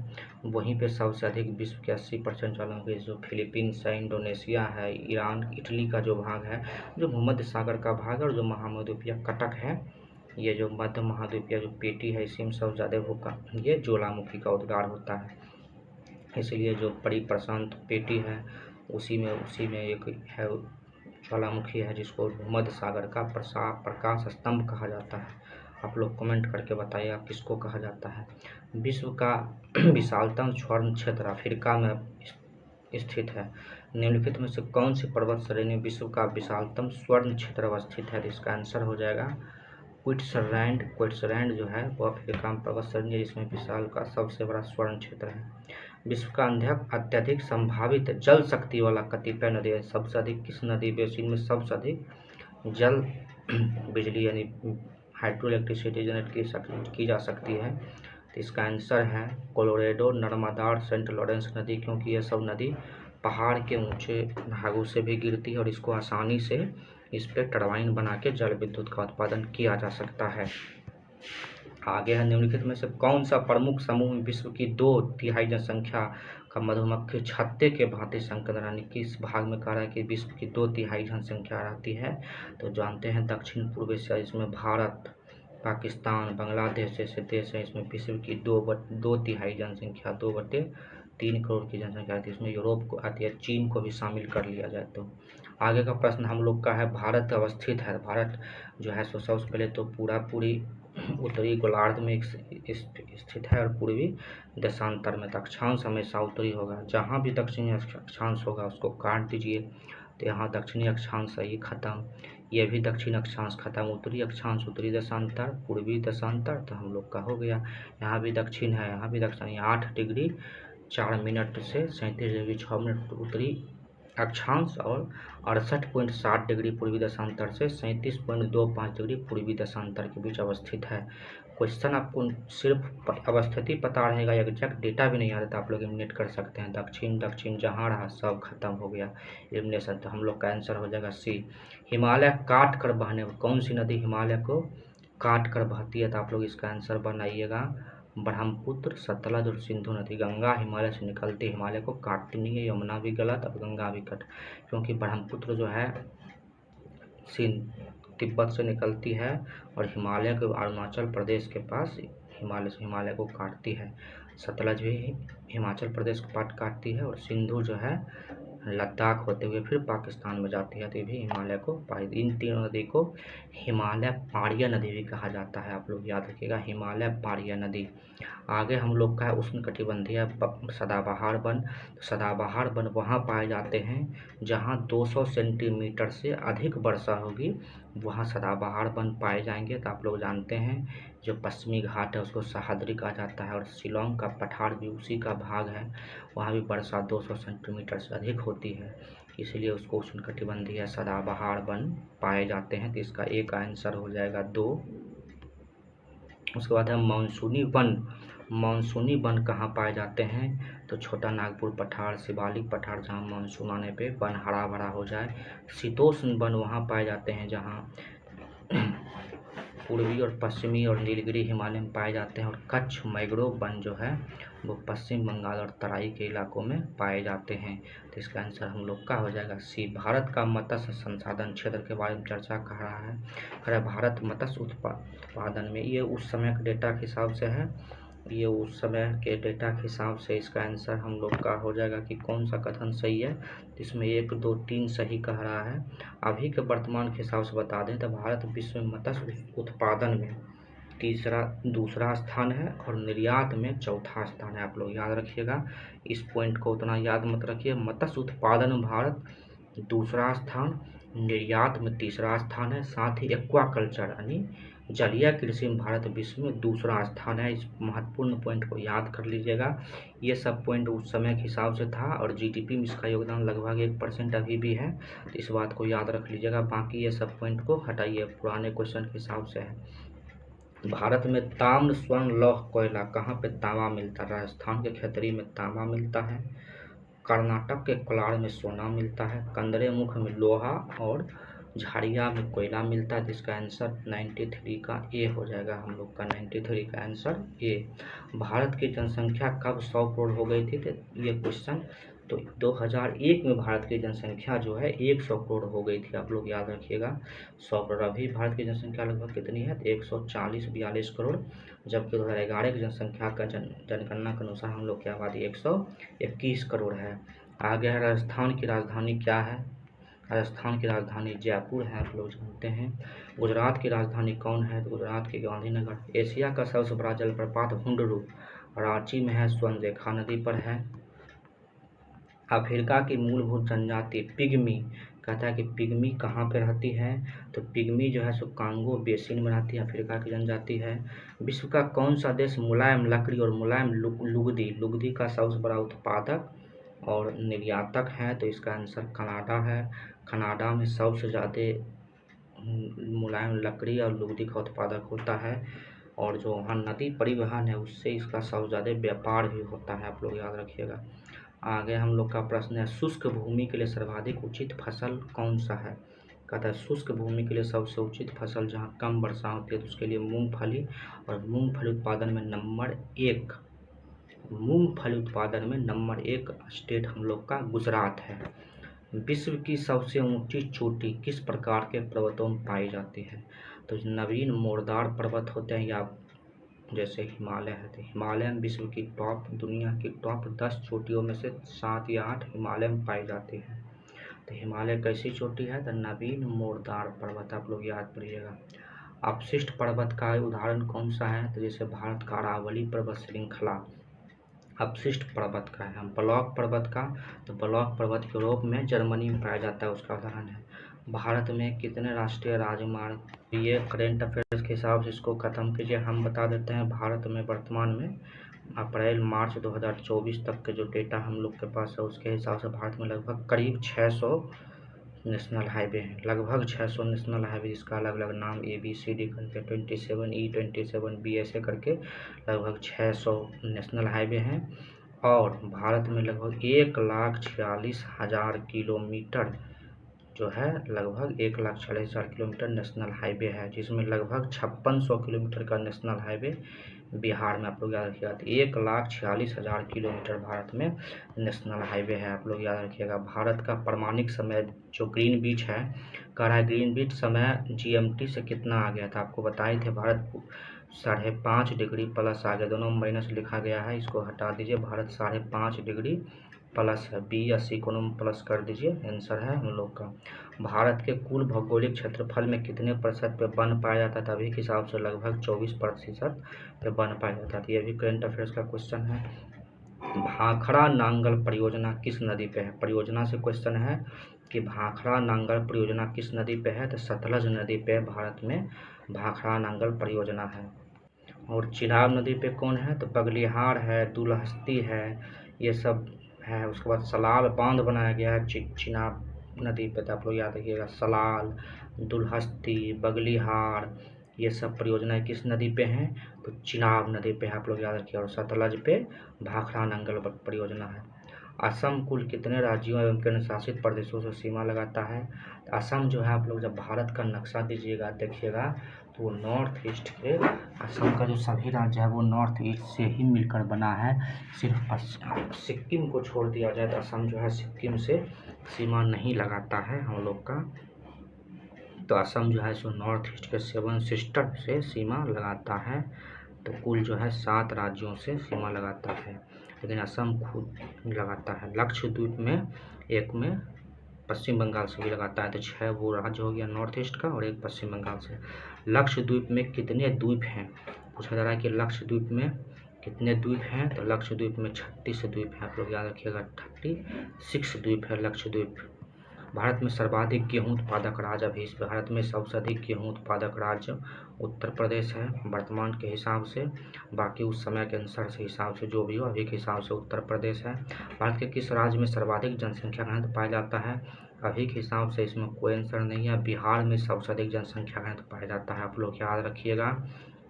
A: वहीं पे सबसे अधिक विश्व के 80% ज्वालामुखी, जो फिलीपींस है, इंडोनेशिया है, ईरान, इटली का जो भाग है, जो भूमध्य सागर का भाग है, और जो महाद्वीपीय कटक है, ये जो मध्य महाद्वीपीय जो पेटी है इसी में सबसे ज़्यादा होगा ये ज्वालामुखी का उद्गार होता है। इसलिए जो परिप्रशांत पेटी है उसी में एक है ज्वालामुखी है, जिसको भूमध्य सागर का प्रकाश स्तंभ कहा जाता है। आप लोग कमेंट करके बताइए किसको कहा जाता है। विश्व का विशालतम स्वर्ण क्षेत्र अफ्रीका में स्थित है। निम्नलिखित में से कौन सी पर्वत श्रेणी विश्व का विशालतम स्वर्ण क्षेत्र अवस्थित है? तो इसका आंसर हो जाएगा क्विट्सलैंड जो है वो अफ्रीका में पर्वत श्रेणी है, जिसमें विशाल का सबसे बड़ा स्वर्ण क्षेत्र है। विश्व का अत्यधिक संभावित जल शक्ति वाला कतिपय नदी है। सबसे अधिक किस नदी बेसिन में सबसे अधिक जल बिजली यानी हाइड्रो इलेक्ट्रिसिटी जनरेट की जा सकती है? तो इसका आंसर है कोलोराडो, नर्मदा और सेंट लॉरेंस नदी, क्योंकि ये सब नदी पहाड़ के ऊंचे भागों से भी गिरती है और इसको आसानी से इस पर टरबाइन बना के जल विद्युत का उत्पादन किया जा सकता है। आगे है निम्नलिखित में से कौन सा प्रमुख समूह विश्व की 2/3 जनसंख्या का मधुमक्खी छत्ते के भांति संकलन, यानी किस भाग में कह रहा है कि विश्व की 2/3 जनसंख्या रहती है? तो जानते हैं दक्षिण पूर्व एशिया, जिसमें भारत, पाकिस्तान, बांग्लादेश जैसे देश हैं। इसमें विश्व की 2/3 जनसंख्या 2/3 करोड़ की जनसंख्या आती है। इसमें यूरोप को आती है, चीन को भी शामिल कर लिया जाए तो। आगे का प्रश्न हम लोग का है भारत अवस्थित है। भारत जो है सो सबसे पहले तो पूरी उत्तरी गोलार्ध में स्थित है और पूर्वी देशांतर में। तो अक्षांश हमेशा उत्तरी होगा, जहाँ भी दक्षिणी अक्षांश होगा उसको काट दीजिए। तो यहाँ दक्षिणी अक्षांश है ये खत्म, ये भी दक्षिण अक्षांश खत्म, उत्तरी अक्षांश उत्तरी देशांतर, पूर्वी देशांतर, तो हम लोग का हो गया। यहाँ भी दक्षिण है, यहाँ भी दक्षिण, 8 डिग्री 4 मिनट से 37 डिग्री 6 मिनट उत्तरी अक्षांश और 68.7 डिग्री पूर्वी देशांतर से 37.25 डिग्री पूर्वी देशांतर के बीच अवस्थित है। क्वेश्चन आपको सिर्फ अवस्थिति पता रहेगा, एग्जैक्ट डेटा भी नहीं आता तो आप लोग एलिमिनेट कर सकते हैं। दक्षिण जहाँ रहा सब खत्म हो गया एलिमिनेशन। तो हम लोग का आंसर हो जाएगा सी। हिमालय काट कर बहने, कौन सी नदी हिमालय को काट कर बहती है? तो आप लोग इसका आंसर बनाइएगा ब्रह्मपुत्र, सतलज और सिंधु नदी। गंगा हिमालय से निकलती, हिमालय को काटती नहीं है। यमुना भी गलत और गंगा भी कट, क्योंकि ब्रह्मपुत्र जो है तिब्बत से निकलती है और हिमालय के अरुणाचल प्रदेश के पास हिमालय को काटती है। सतलज भी हिमाचल प्रदेश को काटती है और सिंधु जो है लद्दाख होते हुए फिर पाकिस्तान में जाती है, तो ये भी हिमालय को पाई। इन तीनों नदी को हिमालय पाड़िया नदी भी कहा जाता है। आप लोग याद रखिएगा हिमालय पाड़िया नदी। आगे हम लोग का है उष्णकटिबंधीय सदाबहार वन। सदाबहार वन वहाँ पाए जाते हैं जहाँ 200 सेंटीमीटर से अधिक वर्षा होगी, वहाँ सदाबहार वन पाए जाएंगे। तो आप लोग जानते हैं जो पश्चिमी घाट है उसको सह्याद्री कहा जाता है और शिलोंग का पठार भी उसी का भाग है, वहाँ भी वर्षा 200 सेंटीमीटर से अधिक होती है, इसलिए उसको उष्णकटिबंधीय सदाबहार वन पाए जाते हैं। तो इसका एक आंसर हो जाएगा 2। उसके बाद है मानसूनी वन। मानसूनी वन कहाँ पाए जाते हैं? तो छोटा नागपुर पठार, शिवालिक पठार, जहाँ मानसून आने पे वन हरा भरा हो जाए। शीतोष्ण वन वहाँ पाए जाते हैं जहाँ पूर्वी और पश्चिमी और नीलगिरी हिमालय में पाए जाते हैं। और कच्छ मैंग्रोव वन जो है वो पश्चिम बंगाल और तराई के इलाकों में पाए जाते हैं। तो इसका आंसर हम लोग का हो जाएगा सी। भारत का मत्स्य संसाधन क्षेत्र के बारे में चर्चा कर रहा है। कह रहा है भारत मत्स्य उत्पादन में, ये उस समय के डेटा के हिसाब से है, ये उस समय के डेटा के हिसाब से इसका आंसर हम लोग का हो जाएगा कि कौन सा कथन सही है। इसमें 1, 2, 3 सही कह रहा है। अभी के वर्तमान के हिसाब से बता दें तो भारत विश्व में मत्स्य उत्पादन में दूसरा स्थान है और निर्यात में चौथा स्थान है। आप लोग याद रखिएगा, इस पॉइंट को उतना याद मत रखिए। मत्स्य उत्पादन में भारत दूसरा स्थान, निर्यात में तीसरा स्थान है। साथ ही एक्वाकल्चर यानी जलीय कृषि में भारत विश्व में दूसरा स्थान है। इस महत्वपूर्ण पॉइंट को याद कर लीजिएगा। ये सब पॉइंट उस समय के हिसाब से था और जीडीपी में इसका योगदान लगभग 1% अभी भी है, तो इस बात को याद रख लीजिएगा। बाकी ये सब पॉइंट को हटाइए, पुराने क्वेश्चन के हिसाब से है। भारत में ताम्र, स्वर्ण, लौह, कोयला कहाँ पे तांबा मिलता है? राजस्थान के खेतरी में तांबा मिलता है, कर्नाटक के कोलार में सोना मिलता है, कंदरेमुख में लोहा और झाड़िया में कोयला मिलता है। जिसका आंसर 93 का ए हो जाएगा हम लोग का। 93 का आंसर ए। भारत की जनसंख्या कब 100 करोड़ हो गई थी? तो ये क्वेश्चन तो 2001 में भारत की जनसंख्या जो है 100 करोड़ हो गई थी। आप लोग याद रखिएगा 100 करोड़। अभी भारत की जनसंख्या लगभग कितनी है? 140-42 करोड़, जबकि 2011 की जनसंख्या का जनगणना के अनुसार हम लोग की आबादी 121 करोड़ है। आगे है राजस्थान की राजधानी क्या है? राजस्थान की राजधानी जयपुर है, आप लोग जानते हैं। गुजरात की राजधानी कौन है? तो गुजरात की गांधीनगर। एशिया का सबसे बड़ा जलप्रपात हुंडरू रांची में है, स्वर्ण रेखा नदी पर है। अफ्रीका की मूलभूत जनजाति पिग्मी, कहता है कि पिग्मी कहाँ पे रहती है? तो पिग्मी जो है सो कांगो बेसिन में रहती है, अफ्रीका की जनजाति है। विश्व का कौन सा देश मुलायम लकड़ी और मुलायम लुगदी का सबसे बड़ा उत्पादक और निर्यातक है? तो इसका आंसर कनाडा है। कनाडा में सबसे ज़्यादा मुलायम लकड़ी और लुगदी का उत्पादक होता है, और जो वहाँ नदी परिवहन है उससे इसका सबसे ज़्यादा व्यापार भी होता है। आप लोग याद रखिएगा। आगे हम लोग का प्रश्न है, शुष्क भूमि के लिए सर्वाधिक उचित फसल कौन सा है? कहता है शुष्क भूमि के लिए सबसे उचित फसल जहाँ कम वर्षा होती है तो उसके लिए मूंगफली, और मूंगफली उत्पादन में नंबर 1 स्टेट हम लोग का गुजरात है। विश्व की सबसे ऊंची चोटी किस प्रकार के पर्वतों में पाई जाती है? तो नवीन मोरदार पर्वत होते हैं, या जैसे हिमालय है, तो हिमालय में विश्व की दुनिया की टॉप 10 चोटियों में से 7 या 8 हिमालय में पाई जाती है। तो हिमालय कैसी चोटी है? तो नवीन मोरदार पर्वत, आप लोग याद करिएगा। अपशिष्ट पर्वत का उदाहरण कौन सा है? तो जैसे भारत का अरावली पर्वत श्रृंखला अपशिष्ट पर्वत का है। ब्लॉक पर्वत का, तो ब्लॉक पर्वत यूरोप में जर्मनी में पाया जाता है, उसका उदाहरण है। भारत में कितने राष्ट्रीय राजमार्ग? ये करेंट अफेयर्स के हिसाब से इसको ख़त्म कीजिए। हम बता देते हैं भारत में वर्तमान में अप्रैल-मार्च 2024 तक के जो डेटा हम लोग के पास है उसके हिसाब से भारत में लगभग करीब 600 नेशनल हाईवे हैं। लगभग 600 नेशनल हाईवे, जिसका अलग अलग नाम ABCD करके 27E 27B ऐसे करके लगभग 600 नेशनल हाईवे हैं। और भारत में लगभग 1,46,000 किलोमीटर जो है, लगभग 1,46,000 किलोमीटर नेशनल हाईवे है, जिसमें लगभग 5600 किलोमीटर का नेशनल हाईवे बिहार में, आप लोग याद रखिएगा। 1,46,000 किलोमीटर भारत में नेशनल हाईवे है, आप लोग याद रखिएगा। भारत का प्रमाणिक समय जो ग्रीनविच है, कह रहा है ग्रीनविच समय GMT से कितना आ गया था? आपको बताए थे भारत 5.5 डिग्री प्लस आ गया, दोनों माइनस लिखा गया है, इसको हटा दीजिए। भारत 5.5 डिग्री प्लस है, B या C को प्लस कर दीजिए, आंसर है हम लोग का। भारत के कुल भौगोलिक क्षेत्रफल में कितने प्रतिशत पे वन पाया जाता था? अभी के हिसाब से लगभग 24% पे वन पाया जाता था। ये भी करंट अफेयर्स का क्वेश्चन है। भाखड़ा नांगल परियोजना किस नदी पे है? परियोजना से क्वेश्चन है कि भाखड़ा नांगल परियोजना किस नदी पे है? तो सतलज नदी पे भारत में भाखड़ा नांगल परियोजना है। और चिनाब नदी पे कौन है? तो बगलिहार है, दुलहस्ती है, ये सब है। उसके बाद सलाल बांध बनाया गया है चिनाब नदी पे, तो आप लोग याद रखिएगा। सलाल, दुलहस्ती, बगलिहार, ये सब परियोजनाएं किस नदी पे हैं? तो चिनाब नदी पे है, आप लोग याद रखिए। और सतलज पे भाखड़ा नांगल परियोजना है। असम कुल कितने राज्यों एवं केंद्र शासित प्रदेशों से सीमा लगाता है? असम जो है, आप लोग जब भारत का नक्शा दीजिएगा देखिएगा तो वो नॉर्थ ईस्ट के, असम का जो सभी राज्य है वो नॉर्थ ईस्ट से ही मिलकर बना है। सिर्फ सिक्किम को छोड़ दिया जाए तो असम जो है सिक्किम से सीमा नहीं लगाता है हम लोग का। तो असम जो है सो नॉर्थ ईस्ट के 7 सिस्टर से सीमा लगाता है। तो कुल जो है 7 राज्यों से सीमा लगाता है, लेकिन असम खुद लगाता है। लक्षद्वीप में एक में पश्चिम बंगाल से भी लगाता है, तो 6 वो राज्य हो गया नॉर्थ ईस्ट का और एक पश्चिम बंगाल से। लक्षद्वीप में कितने द्वीप हैं? पूछा जा रहा है कि लक्षद्वीप में कितने द्वीप हैं, तो लक्षद्वीप में 36 द्वीप हैं। आप लोग याद रखिएगा, 36 द्वीप है लक्षद्वीप। भारत में सर्वाधिक गेहूं उत्पादक राज्य अभी, भारत में सबसे अधिक गेहूं उत्पादक राज्य उत्तर प्रदेश है वर्तमान के हिसाब से। बाकी उस समय के अनुसार से हिसाब से जो भी हो, अभी के हिसाब से उत्तर प्रदेश है। भारत के किस राज्य में सर्वाधिक जनसंख्या घनत्व पाया जाता है? अभी के हिसाब से इसमें कोई आंसर नहीं है। बिहार में सबसे अधिक जनसंख्या घनत्व पाया जाता है, आप लोग याद रखिएगा।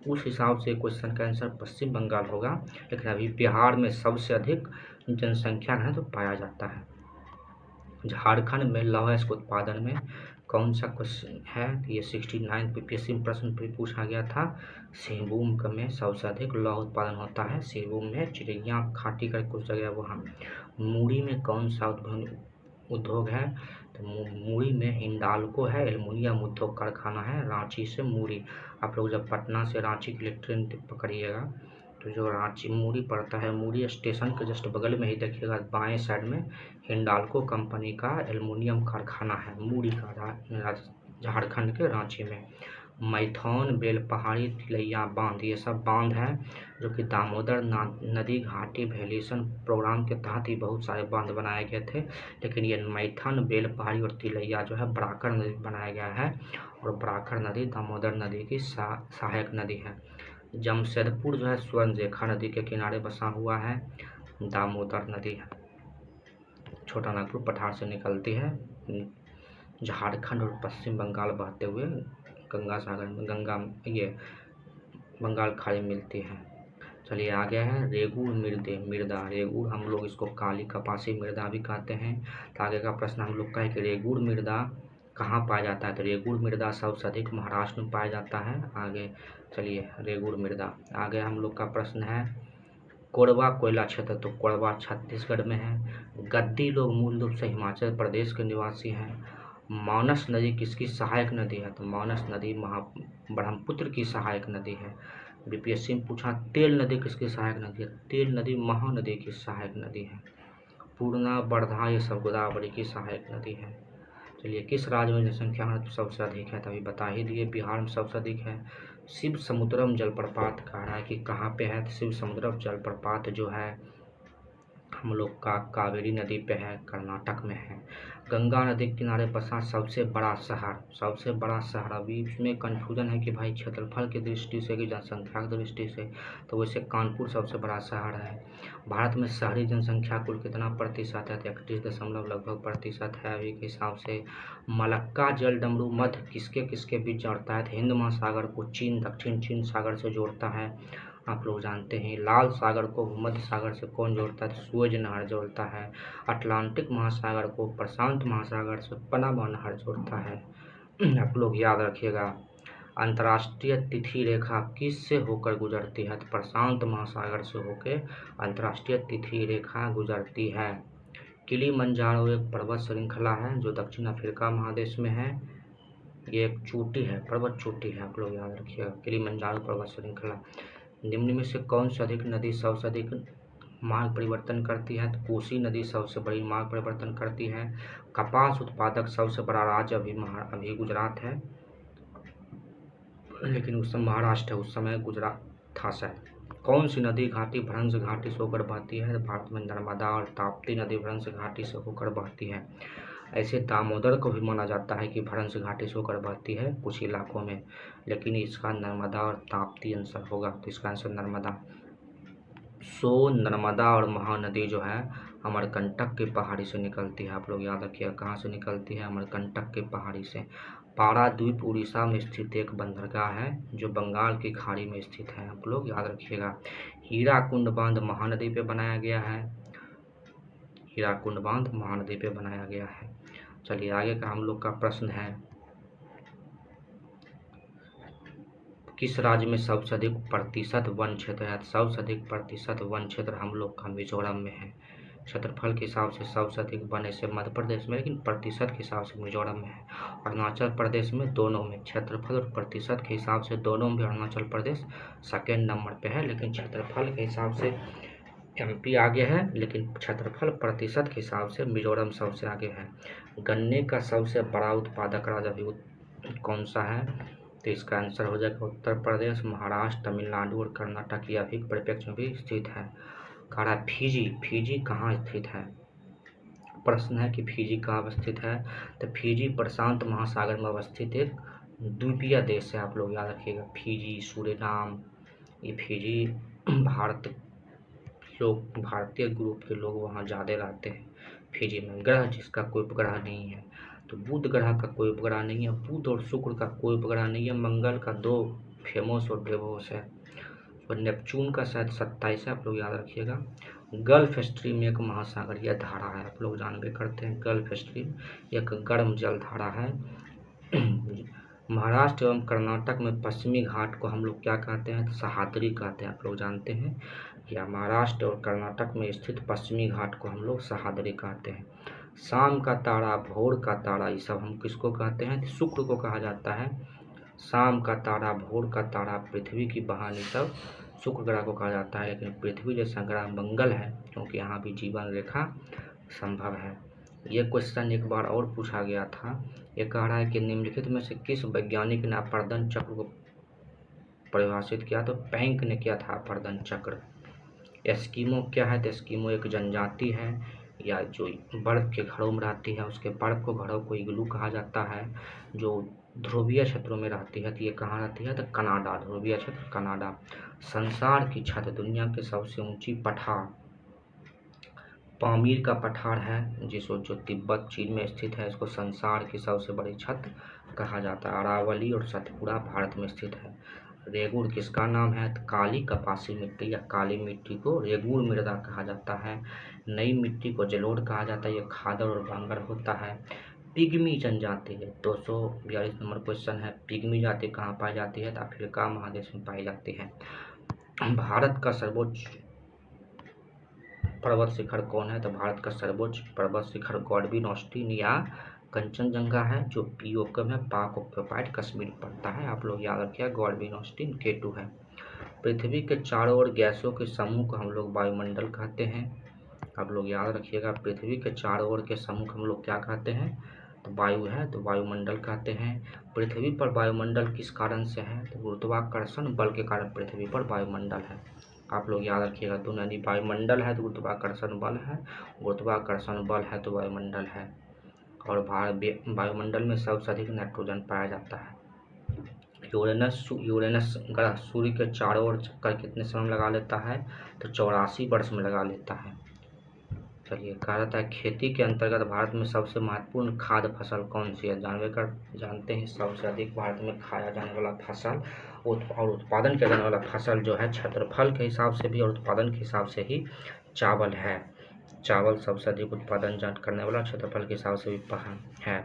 A: उस हिसाब से क्वेश्चन का आंसर पश्चिम बंगाल होगा, लेकिन अभी बिहार में सबसे अधिक जनसंख्या घनत्व पाया जाता है। झारखंड में लौह अयस्क उत्पादन में कौन सा क्वेश्चन है? ये 69 PPSC में प्रश्न भी पूछा गया था। सिंहभूम में सबसे अधिक लौह उत्पादन होता है, सिंहभूम में। चिड़ैया घाटी का कुछ जगह वहाँ। मूरी में कौन सा उद्योग है? तो मूरी में हिंडाल्को है, एल्युमिनियम उद्योग कारखाना है रांची से मूरी। आप लोग जब पटना से रांची के लिए ट्रेन पकड़िएगा तो जो रांची मूरी पड़ता है, मूरी स्टेशन के जस्ट बगल में ही देखिएगा बाएं साइड में हिंडाल्को कंपनी का एल्युमिनियम कारखाना है मूरी का, झारखंड के रांची में। मैथौन, बेलपहाड़ी, तिलैया बांध, ये सब बांध हैं जो कि दामोदर नदी घाटी वैल्यूएशन प्रोग्राम के तहत ही बहुत सारे बांध बनाए गए थे। लेकिन ये मैथन, बेलपहाड़ी और तिलैया जो है बराकर नदी बनाया गया है, और बराकर नदी दामोदर नदी की सहायक नदी है। जमशेदपुर जो है स्वर्ण रेखा नदी के किनारे बसा हुआ है, दामोदर नदी है। छोटा नागपुर पठार से निकलती है, झारखंड और पश्चिम बंगाल बहते हुए गंगा सागर में ये बंगाल खाड़ी मिलती है। चलिए आगे है रेगुड़ मृदा। रेगुड़ हम लोग इसको काली कपासी मृदा भी कहते हैं। तो आगे का प्रश्न हम लोग का है कि रेगुड़ मृदा कहाँ पाया जाता है? तो रेगुड़ मृदा सबसे अधिक महाराष्ट्र में पाया जाता है। आगे चलिए रेगुड़ मृदा। आगे हम लोग का प्रश्न है कोरबा कोयला क्षेत्र, तो कोरबा छत्तीसगढ़ में है। गद्दी लोग मूल रूप से हिमाचल प्रदेश के निवासी हैं। मानस नदी किसकी सहायक नदी है? तो मानस नदी ब्रह्मपुत्र की सहायक नदी है। बीपीएससी में पूछा तेल नदी किसकी सहायक नदी है? तेल नदी महानदी की सहायक नदी है। पूर्णा, वर्धा ये सब गोदावरी की सहायक नदी है। चलिए किस राज्य में जनसंख्या सबसे अधिक है? तभी बता ही दिए, बिहार में सबसे अधिक है। शिव समुद्रम जलप्रपात कह रहा है कि कहाँ पे है? तो शिव समुद्रम जलप्रपात जो है हम लोग का कावेरी नदी पे है, कर्नाटक में है। गंगा नदी के किनारे बसा सबसे बड़ा शहर, अभी इसमें कन्फ्यूजन है कि भाई क्षेत्रफल की दृष्टि से कि जनसंख्या की दृष्टि से, तो वैसे कानपुर सबसे बड़ा शहर है। भारत में शहरी जनसंख्या कुल कितना प्रतिशत है? 31 लगभग प्रतिशत है अभी के हिसाब से। मलक्का जल डमरू मध्य किसके किसके बीच जोड़ता है? तो हिंद महासागर को चीन, दक्षिण चीन सागर से जोड़ता है, आप लोग जानते हैं। लाल सागर को भूमध्य सागर से कौन जोड़ता है? सुएज नहर जोड़ता है। अटलांटिक महासागर को प्रशांत महासागर से पनामा नहर जोड़ता है, आप लोग याद रखिएगा। अंतर्राष्ट्रीय तिथि रेखा किस से होकर गुजरती है? तो प्रशांत महासागर से होकर अंतर्राष्ट्रीय तिथि रेखा गुजरती है। किलिमंजारो एक पर्वत श्रृंखला है जो दक्षिण अफ्रीका महादेश में है। ये एक चोटी है, पर्वत चोटी है, आप लोग याद रखिएगा, किलिमंजारो पर्वत श्रृंखला। निम्न में से कौन सी अधिक नदी सबसे अधिक मार्ग परिवर्तन करती है? तो कोसी नदी सबसे बड़ी मार्ग परिवर्तन करती है। कपास उत्पादक सबसे बड़ा राज्य अभी गुजरात है, लेकिन उस समय महाराष्ट्र है, उस समय गुजरात था शायद। कौन सी नदी घाटी भ्रंश घाटी से होकर बहती है? भारत में नर्मदा और ताप्ती नदी भ्रंश घाटी से होकर बहती है। ऐसे दामोदर को भी माना जाता है कि भ्रंश घाटी से होकर बहती है कुछ इलाकों में, लेकिन इसका नर्मदा और ताप्ती आंसर होगा, तो इसका आंसर नर्मदा। सोन, नर्मदा और महानदी जो है अमरकंटक की पहाड़ी से निकलती है, आप लोग याद रखिएगा कहाँ से निकलती है? अमरकंटक की पहाड़ी से। पारादीप उड़ीसा में स्थित एक बंदरगाह है जो बंगाल की खाड़ी में स्थित है, आप लोग याद रखिएगा। हीराकुंड बांध महानदी पे बनाया गया है। हीराकुंड बांध महानदी पे बनाया गया है। चलिए आगे का हम लोग का प्रश्न है, किस राज्य में सबसे अधिक प्रतिशत वन क्षेत्र है? सबसे अधिक प्रतिशत वन क्षेत्र हम लोग का मिजोरम में है। क्षेत्रफल के हिसाब से सबसे अधिक वन ऐसे मध्य प्रदेश में, लेकिन प्रतिशत के हिसाब से मिजोरम में है। अरुणाचल प्रदेश में, दोनों में क्षेत्रफल और प्रतिशत के हिसाब से दोनों में अरुणाचल प्रदेश सेकेंड नंबर पे है, लेकिन क्षेत्रफल के हिसाब से एमपी आगे है, लेकिन क्षेत्रफल प्रतिशत के हिसाब से मिजोरम सबसे आगे है। गन्ने का सबसे बड़ा उत्पादक राज्य अभी कौन सा है? तो इसका आंसर हो जाएगा उत्तर प्रदेश, महाराष्ट्र, तमिलनाडु और कर्नाटक ये अभी परिप्रेक्ष्य में भी स्थित है। कह रहा है फिजी, फिजी कहाँ स्थित है? प्रश्न है कि फिजी कहाँ स्थित है? तो फिजी प्रशांत महासागर में अवस्थित एक द्वीपीय देश है, आप लोग याद रखिएगा। फिजी, सूरीनाम, ये फिजी भारतीय ग्रुप के लोग वहाँ ज़्यादा रहते हैं फिजी में। ग्रह जिसका कोई उपग्रह नहीं है, तो बुध ग्रह का कोई उपग्रह नहीं है, बुध और शुक्र का कोई उपग्रह नहीं है, मंगल का 2 फेमस और बेबोस है, और नेपच्यून का शायद 27 है, आप लोग याद रखिएगा। गल्फ स्ट्रीम एक महासागरीय धारा है, आप लोग जानबे करते हैं। गल्फ स्ट्रीम एक गर्म जल धारा है। महाराष्ट्र एवं कर्नाटक में पश्चिमी घाट को हम लोग क्या कहते हैं? सह्याद्री कहते हैं, आप लोग जानते हैं। या महाराष्ट्र और कर्नाटक में स्थित पश्चिमी घाट को हम लोग सह्याद्री कहते हैं। शाम का तारा, भोर का तारा, ये सब हम किसको कहते हैं? शुक्र को कहा जाता है। शाम का तारा, भोर का तारा, पृथ्वी की बहानी सब शुक्र ग्रह को कहा जाता है, लेकिन पृथ्वी जैसा ग्रह मंगल है, क्योंकि यहाँ भी जीवन रेखा संभव है। ये क्वेश्चन एक बार और पूछा गया था। ये कह रहा है कि निम्नलिखित में से किस वैज्ञानिक ने अपर्दन चक्र को परिभाषित किया? तो पैंक ने किया था अपर्दन चक्र। एस्किमो क्या है? तो एस्किमो एक जनजाति है, या जो बर्फ के घरों में रहती है, उसके बर्फ को घरों को इग्लू कहा जाता है। जो ध्रुवीय क्षेत्रों में रहती है, तो ये कहाँ रहती है? तो कनाडा, ध्रुवीय क्षेत्र कनाडा। संसार की छत, दुनिया की सबसे ऊंची पठार पामीर का पठार है, जिसको जो तिब्बत चीन में स्थित है, इसको संसार की सबसे बड़ी छत कहा जाता है। अरावली और सतपुड़ा भारत में स्थित है। रेगुड़ किसका नाम है? तो काली कपासी मिट्टी या काली मिट्टी को रेगुड़ मृदा कहा जाता है। नई मिट्टी को जलोढ़ कहा जाता है, ये खादर और बांगर होता है। पिग्मी जनजाति है, 242 नंबर क्वेश्चन है। पिग्मी जाति कहाँ पाई जाती है? तो अफ्रीका महादेश में पाई जाती है। भारत का सर्वोच्च पर्वत शिखर कौन है? तो भारत का सर्वोच्च पर्वत शिखर गॉडविन ऑस्टिन या कंचनजंगा है, जो पीओके में पाक ऑक्यूपाइड कश्मीर पड़ता है, आप लोग याद रखिए। गॉडविन ऑस्टिन K2 है। पृथ्वी के चारों ओर गैसों के समूह को हम लोग वायुमंडल कहते हैं, आप लोग याद रखिएगा। पृथ्वी के चारों ओर के समूह को हम लोग क्या कहते हैं? तो वायु है, तो वायुमंडल कहते हैं। पृथ्वी पर वायुमंडल किस कारण से है? तो गुरुत्वाकर्षण बल के कारण पृथ्वी पर वायुमंडल है, आप लोग याद रखिएगा। दोनों यानी वायुमंडल है तो गुरुत्वाकर्षण बल है, गुरुत्वाकर्षण बल है तो वायुमंडल है। और वायुमंडल में सबसे अधिक नाइट्रोजन पाया जाता है। यूरेनस ग्रह सूर्य के चारों ओर चक्कर कितने समय में लगा लेता है? तो 84 वर्ष में लगा लेता है। चलिए, कहा जाता है खेती के अंतर्गत भारत में सबसे महत्वपूर्ण खाद्य फसल कौन सी है? जानते हैं सबसे अधिक भारत में खाया जाने वाला फसल और उत्पादन किया जाने वाला फसल जो है, क्षेत्रफल के हिसाब से भी और उत्पादन के हिसाब से ही चावल है। चावल सबसे अधिक उत्पादन करने वाला क्षेत्रफल के हिसाब से भी है।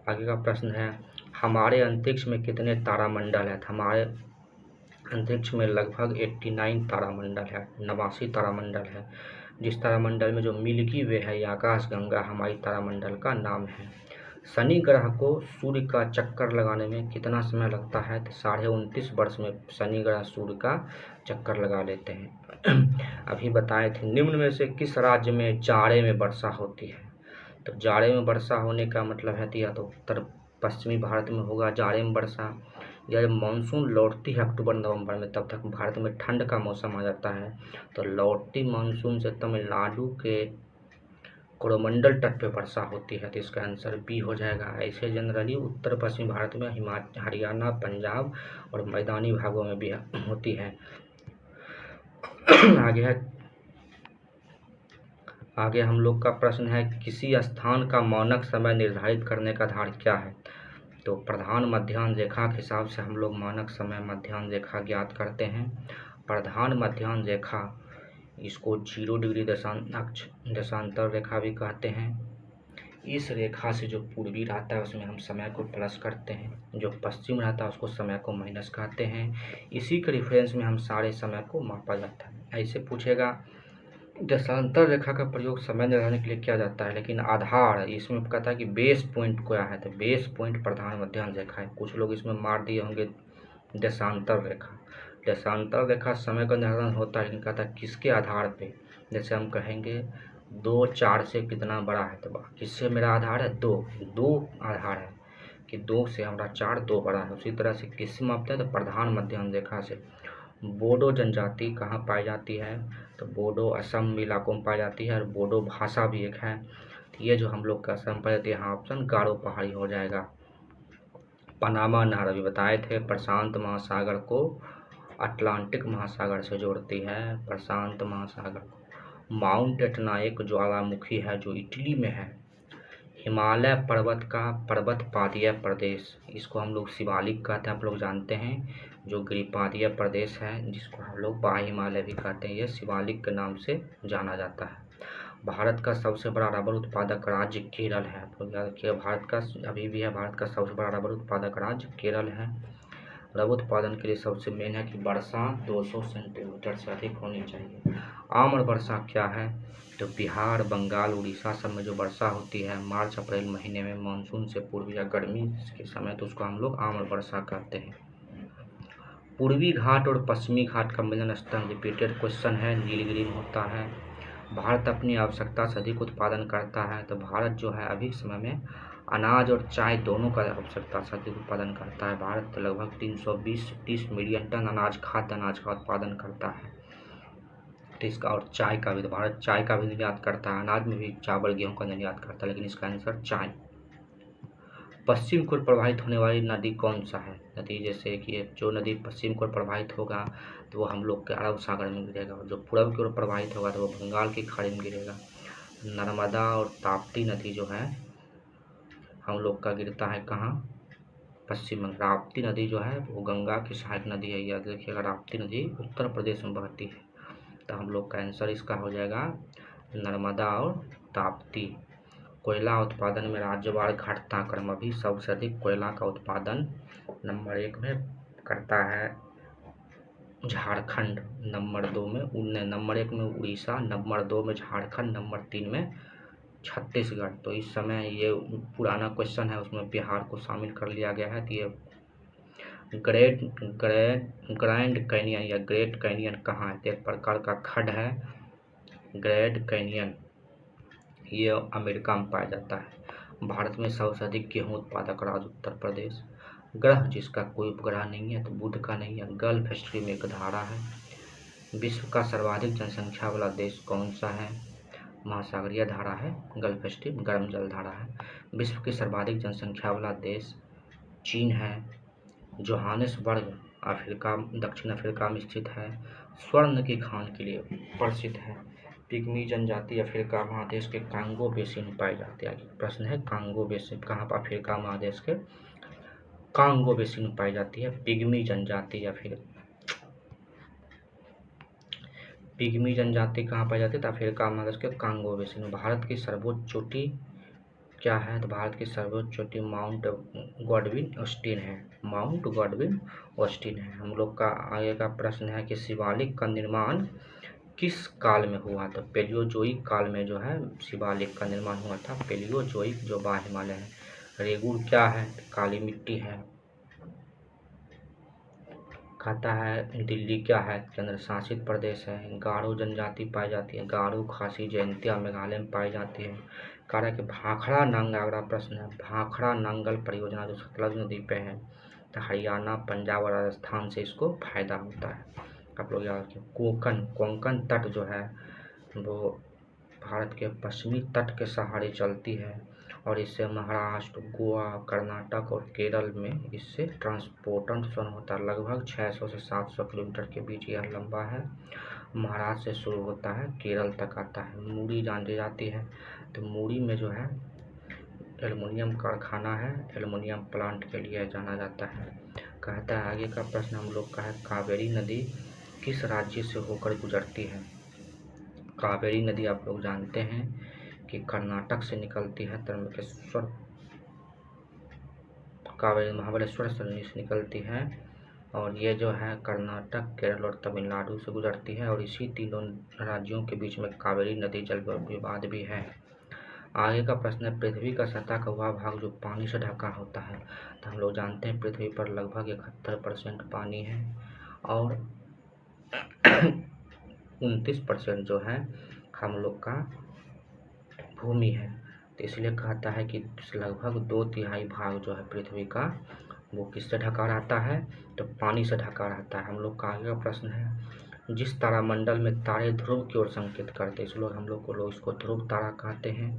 A: आगे का प्रश्न है, हमारे अंतरिक्ष में कितने तारामंडल है? हमारे अंतरिक्ष में लगभग 89 तारामंडल है, 89 तारामंडल है। जिस तारामंडल में जो मिल्की वे है या आकाशगंगा हमारी तारामंडल का नाम है। शनि ग्रह को सूर्य का चक्कर लगाने में कितना समय लगता है? तो 29.5 वर्ष में शनि ग्रह सूर्य का चक्कर लगा लेते हैं। अभी बताए थे, निम्न में से किस राज्य में जाड़े में वर्षा होती है? तो जाड़े में वर्षा होने का मतलब है या तो उत्तर पश्चिमी भारत में होगा जाड़े में वर्षा, या जब मानसून लौटती है अक्टूबर नवंबर में, तब तक भारत में ठंड का मौसम आ जाता है। तो लौटती मानसून से तमिलनाडु के कोरोमंडल तट पे वर्षा होती है, तो इसका आंसर बी हो जाएगा। ऐसे जनरली उत्तर पश्चिमी भारत में हरियाणा, पंजाब और मैदानी भागों में भी होती है। आगे हम लोग का प्रश्न है, किसी स्थान का मानक समय निर्धारित करने का आधार क्या है? तो प्रधान मध्याह्न रेखा के हिसाब से हम लोग मानक समय मध्याह्न रेखा ज्ञात करते हैं। प्रधान मध्याह्न रेखा इसको 0 डिग्री देशांतर रेखा भी कहते हैं। इस रेखा से जो पूर्वी रहता है उसमें हम समय को प्लस करते हैं, जो पश्चिम रहता है उसको समय को माइनस कहते हैं। इसी के रेफरेंस में हम सारे समय को मापा जाता है। ऐसे पूछेगा देशांतर रेखा का प्रयोग समय निर्धारण के लिए किया जाता है, लेकिन आधार इसमें कहता है कि बेस पॉइंट क्या है, तो बेस पॉइंट प्रधान मध्याह्न रेखा है। कुछ लोग इसमें मार दिए होंगे देशांतर रेखा। देशांतर रेखा समय का निर्धारण होता है, लेकिन कहता है किसके आधार पे। जैसे हम कहेंगे 2 4 से कितना बड़ा है, तो किससे मेरा आधार है 2 आधार है कि 2 से हमारा 4 2 बड़ा है। उसी तरह से किससे मापते हैं, तो प्रधान मध्याह्न रेखा से। बोडो जनजाति कहाँ पाई जाती है, तो बोडो असम इलाकों में पाई जाती है, और बोडो भाषा भी एक है। तो ये जो हम लोग का असम पाई जाती है, यहाँ ऑप्शन गारो पहाड़ी हो जाएगा। पनामा नहर अभी बताए थे, प्रशांत महासागर को अटलांटिक महासागर से जोड़ती है, प्रशांत महासागर को। माउंट एटना एक ज्वालामुखी है जो इटली में है। हिमालय पर्वत का पर्वतपादीय प्रदेश, इसको हम लोग शिवालिक कहते हैं, आप लोग जानते हैं। जो गिरिपादीय प्रदेश है जिसको हम लोग बाह्य हिमालय भी कहते हैं, ये शिवालिक के नाम से जाना जाता है। भारत का सबसे बड़ा रबर उत्पादक राज्य केरल है। आप लोग याद रखिए, भारत का अभी भी है, भारत का सबसे बड़ा रबर उत्पादक राज्य केरल है। रबर उत्पादन के लिए सबसे मेन है कि वर्षा 200 सेंटीमीटर से अधिक होनी चाहिए। आम्र वर्षा क्या है, तो बिहार बंगाल उड़ीसा सब में जो वर्षा होती है मार्च अप्रैल महीने में मानसून से पूर्व या गर्मी के समय, तो उसको हम लोग आम्र वर्षा कहते हैं। पूर्वी घाट और पश्चिमी घाट का मिलन स्थल रिपीटेड क्वेश्चन है, नीलगिरी में होता है। भारत अपनी आवश्यकता से अधिक उत्पादन करता है, तो भारत जो है अभी समय में अनाज और चाय दोनों का आवश्यकता से अधिक उत्पादन करता है। भारत लगभग 320 से 30 मिलियन टन खाद्य अनाज का उत्पादन करता है। तो इसका और चाय का भी, तो भारत चाय का भी निर्यात करता है, अनाज में भी चावल गेहूं का निर्यात करता है, लेकिन इसका आंसर चाय। पश्चिम की ओर प्रवाहित होने वाली नदी कौन सा है, नदी जैसे कि जो नदी पश्चिम की ओर प्रवाहित होगा तो वो हम लोग के अरब सागर में गिरेगा, और जो पूर्व की ओर प्रवाहित होगा तो वो बंगाल की खाड़ी में गिरेगा। नर्मदा और ताप्ती नदी जो है हम लोग का गिरता है कहाँ, पश्चिम में। राप्ती नदी जो है वो गंगा की सहायक नदी है, याद रखिएगा। राप्ती नदी उत्तर प्रदेश में बहती है, तो हम लोग का आंसर इसका हो जाएगा नर्मदा और ताप्ती। कोयला उत्पादन में राज्यवार घटता क्रम, अभी सबसे अधिक कोयला का उत्पादन नंबर 1 में करता है झारखंड, नंबर 2 में नंबर 1 में उड़ीसा, नंबर 2 में झारखंड, नंबर 3 में छत्तीसगढ़। तो इस समय ये पुराना क्वेश्चन है, उसमें बिहार को शामिल कर लिया गया है। तो ये ग्रैंड कैनियन या ग्रेट कैनियन कहाँ है, एक प्रकार का खड्ड है ग्रैंड कैनियन, ये अमेरिका में पाया जाता है। भारत में सबसे अधिक गेहूं उत्पादक राज्य उत्तर प्रदेश। ग्रह जिसका कोई उपग्रह नहीं है, तो बुध का नहीं है, गल्फ स्ट्रीम एक धारा है। विश्व का सर्वाधिक जनसंख्या वाला देश कौन सा है, महासागरीय धारा है, गल्फ स्ट्रीम गर्म जल धारा है। विश्व की सर्वाधिक जनसंख्या वाला देश चीन है। जोहानिसबर्ग अफ्रीका दक्षिण अफ्रीका में स्थित है। स्वर्ण की खान के लिए प्रसिद्ध है। पिग्मी जनजाति अफ्रीका महादेश के कांगो बेसिन में पाई जाती है। प्रश्न है कांगो बेसिन कहाँ पर, अफ्रीका महादेश के कांगो बेसिन में पाई जाती है पिग्मी जनजाति, या फिर पिग्मी जनजाति कहाँ पाई जाती है, तो अफ्रीका महादेश के कांगो बेसिन में। भारत की सर्वोच्च चोटी क्या है, तो भारत की सर्वोच्च चोटी माउंट गॉडविन ऑस्टिन है, माउंट गॉडविन ऑस्टिन है। हम लोग का आगे का प्रश्न है कि शिवालिक का निर्माण किस काल में हुआ, तो पेलियोजोइक काल में जो है शिवालिक का निर्माण हुआ था, पेलियोजोइक जो बाह्य हिमालय है। रेगुर क्या है, काली मिट्टी है। कहता है दिल्ली क्या है, केंद्र शासित प्रदेश है। गारो जनजाति पाई जाती है, गारो खासी जयंतिया मेघालय में पाई जाती है। कह रहा है कि भाखड़ा नांगल, अगला प्रश्न है, भाखड़ा नांगल परियोजना जो सतलज नदी पे है, तो हरियाणा पंजाब और राजस्थान से इसको फायदा होता है। आप लोग याद रखें। कोंकण तट जो है वो भारत के पश्चिमी तट के सहारे चलती है, और इससे महाराष्ट्र, गोवा, कर्नाटक और केरल में इससे ट्रांसपोर्टेशन होता है। लगभग 600 से 700 किलोमीटर के बीच यह लंबा है। महाराष्ट्र से शुरू होता है, केरल तक आता है। मूरी जानी जाती है, तो मूरी में जो है एल्युमिनियम कारखाना है, एल्युमिनियम प्लांट के लिए जाना जाता है। कहता है आगे का प्रश्न हम लोग का है, कावेरी नदी किस राज्य से होकर गुजरती है, कावेरी नदी आप लोग जानते हैं कि कर्नाटक से निकलती है, त्र्यंबकेश्वर कावेरी महाबलेश्वर से निकलती है, और ये जो है कर्नाटक, केरल और तमिलनाडु से गुजरती है, और इसी तीनों राज्यों के बीच में कावेरी नदी जल विवाद भी है। आगे का प्रश्न है, पृथ्वी का सतह का वह भाग जो पानी से ढका होता है। तो हम लोग जानते हैं पृथ्वी पर लगभग 71% पानी है और 29% जो है हम लोग का भूमि है। तो इसलिए कहता है कि लगभग 2/3 भाग जो है पृथ्वी का वो किससे ढका रहता है, तो पानी से ढका रहता है। हम लोग का आगे का प्रश्न है, जिस तारामंडल में तारे ध्रुव की ओर संकेत करते हैं, इसलिए हम लोग इसको ध्रुव तारा कहते हैं।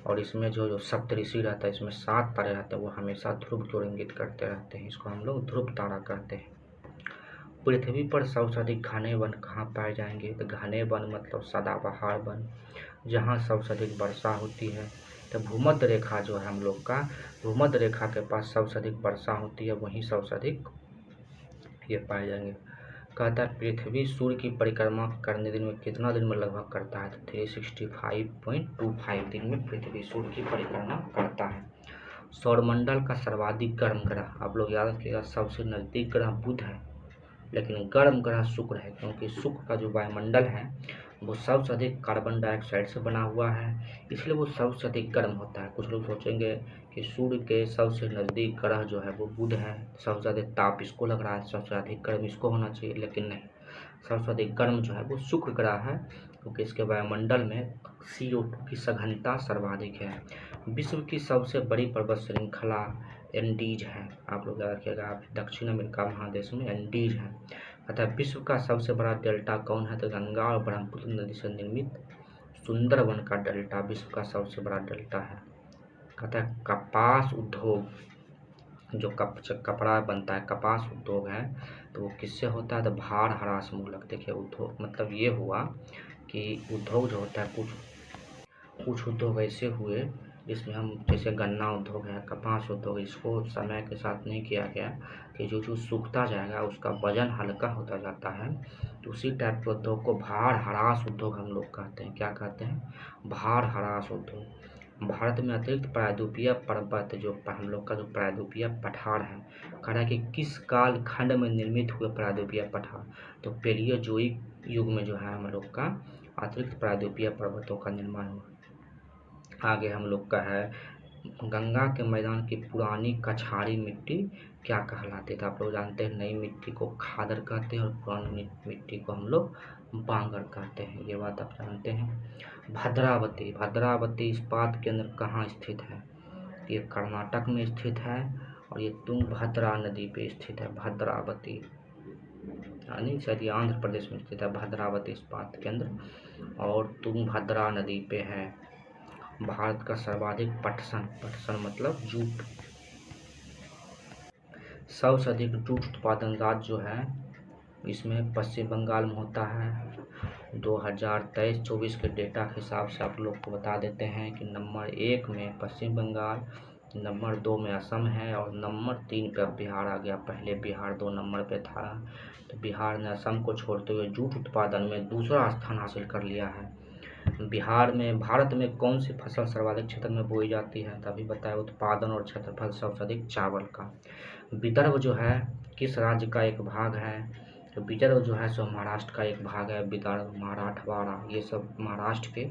A: और इसमें जो सप्तऋषि रहता है, इसमें 7 तारे रहते हैं, वो हमेशा ध्रुव की ओर इंगित करते रहते हैं, इसको हम लोग ध्रुव तारा कहते हैं। पृथ्वी पर सबसे अधिक घने वन कहाँ पाए जाएंगे, तो घने वन मतलब सदाबहार वन, जहाँ सबसे अधिक वर्षा होती है। तो भूमध्य रेखा जो है हम लोग का, भूमध्य रेखा के पास सबसे अधिक वर्षा होती है, वहीं सबसे अधिक ये पाए जाएंगे। कहता है पृथ्वी सूर्य की परिक्रमा करने दिन में कितना दिन में लगभग करता है, तो 365.25 दिन में पृथ्वी सूर्य की परिक्रमा करता है। सौरमंडल का सर्वाधिक गर्म ग्रह, आप लोग याद रखिएगा, सबसे नज़दीक ग्रह बुध है, लेकिन गर्म ग्रह शुक्र है, क्योंकि शुक्र का जो वायुमंडल है वो सबसे अधिक कार्बन डाइऑक्साइड से बना हुआ है, इसलिए वो सबसे अधिक गर्म होता है। कुछ लोग सोचेंगे कि सूर्य के सबसे नज़दीक ग्रह जो है वो बुध है, सबसे ज़्यादा ताप इसको लग रहा है, सबसे अधिक गर्म इसको होना चाहिए, लेकिन नहीं, सबसे अधिक गर्म जो है वो शुक्र ग्रह है, क्योंकि इसके वायुमंडल में CO2 की सघनता सर्वाधिक है। विश्व की सबसे बड़ी पर्वत श्रृंखला एंडीज है, आप लोग याद रखिएगा, दक्षिण अमेरिका महादेश में एंडीज है। अतः विश्व का सबसे बड़ा डेल्टा कौन है, तो गंगा और ब्रह्मपुत्र नदी से निर्मित सुंदरवन का डेल्टा विश्व का सबसे बड़ा डेल्टा है। कहता है कपास उद्योग, जो कपड़ा बनता है, कपास उद्योग है, तो वो किससे होता है, तो भार ह्रास मूलक। देखिए उद्योग मतलब ये हुआ कि उद्योग जो होता है, कुछ उद्योग ऐसे हुए जिसमें हम, जैसे गन्ना उद्योग है, कपास उद्योग, इसको समय के साथ नहीं किया गया कि जो सूखता जाएगा उसका वजन हल्का होता जाता है, तो उसी टाइप के उद्योग को भार ह्रास उद्योग हम लोग कहते हैं। क्या कहते हैं, भार ह्रास उद्योग। भारत में अतिरिक्त प्रायद्वीपीय पर्वत, जो हम लोग का जो प्रायद्वीपीय पठार है, कह रहा है कि किस काल खंड में निर्मित हुए प्रायद्वीपीय पठार, तो पेलियोजोइक युग में जो है हम लोग का अतिरिक्त प्रायद्वीपीय पर्वतों का निर्माण हुआ। आगे हम लोग का है, गंगा के मैदान की पुरानी कछारी मिट्टी क्या कहलाती है, तो आप लोग जानते हैं नई मिट्टी को खादर कहते हैं और पुरानी मिट्टी को हम लोग बांगर कहते हैं, ये बात आप जानते हैं। भद्रावती, भद्रावती इस्पात केंद्र कहाँ स्थित है, ये कर्नाटक में स्थित है, और ये तुंगभद्रा नदी पे स्थित है भद्रावती, यानी शायद ये आंध्र प्रदेश में स्थित है भद्रावती इस्पात केंद्र, और तुंगभद्रा नदी पे है। भारत का सर्वाधिक पटसन मतलब जूट, सबसे अधिक जूट उत्पादन राज्य जो है इसमें पश्चिम बंगाल में होता है। 2023-24 के डेटा के हिसाब से आप लोग को बता देते हैं कि नंबर 1 में पश्चिम बंगाल, नंबर 2 में असम है, और नंबर 3 पे अब बिहार आ गया। पहले बिहार 2 नंबर पे था, तो बिहार ने असम को छोड़ते हुए जूट उत्पादन में दूसरा स्थान हासिल कर लिया है। बिहार में, भारत में कौन सी फसल सर्वाधिक क्षेत्र में बोई जाती है, तभी बताया, उत्पादन और क्षेत्रफल सबसे अधिक चावल का। विदर्भ जो है किस राज्य का एक भाग है, तो विदर्भ जो है सो महाराष्ट्र का एक भाग है। विदर्भ, मराठवाड़ा, ये सब महाराष्ट्र के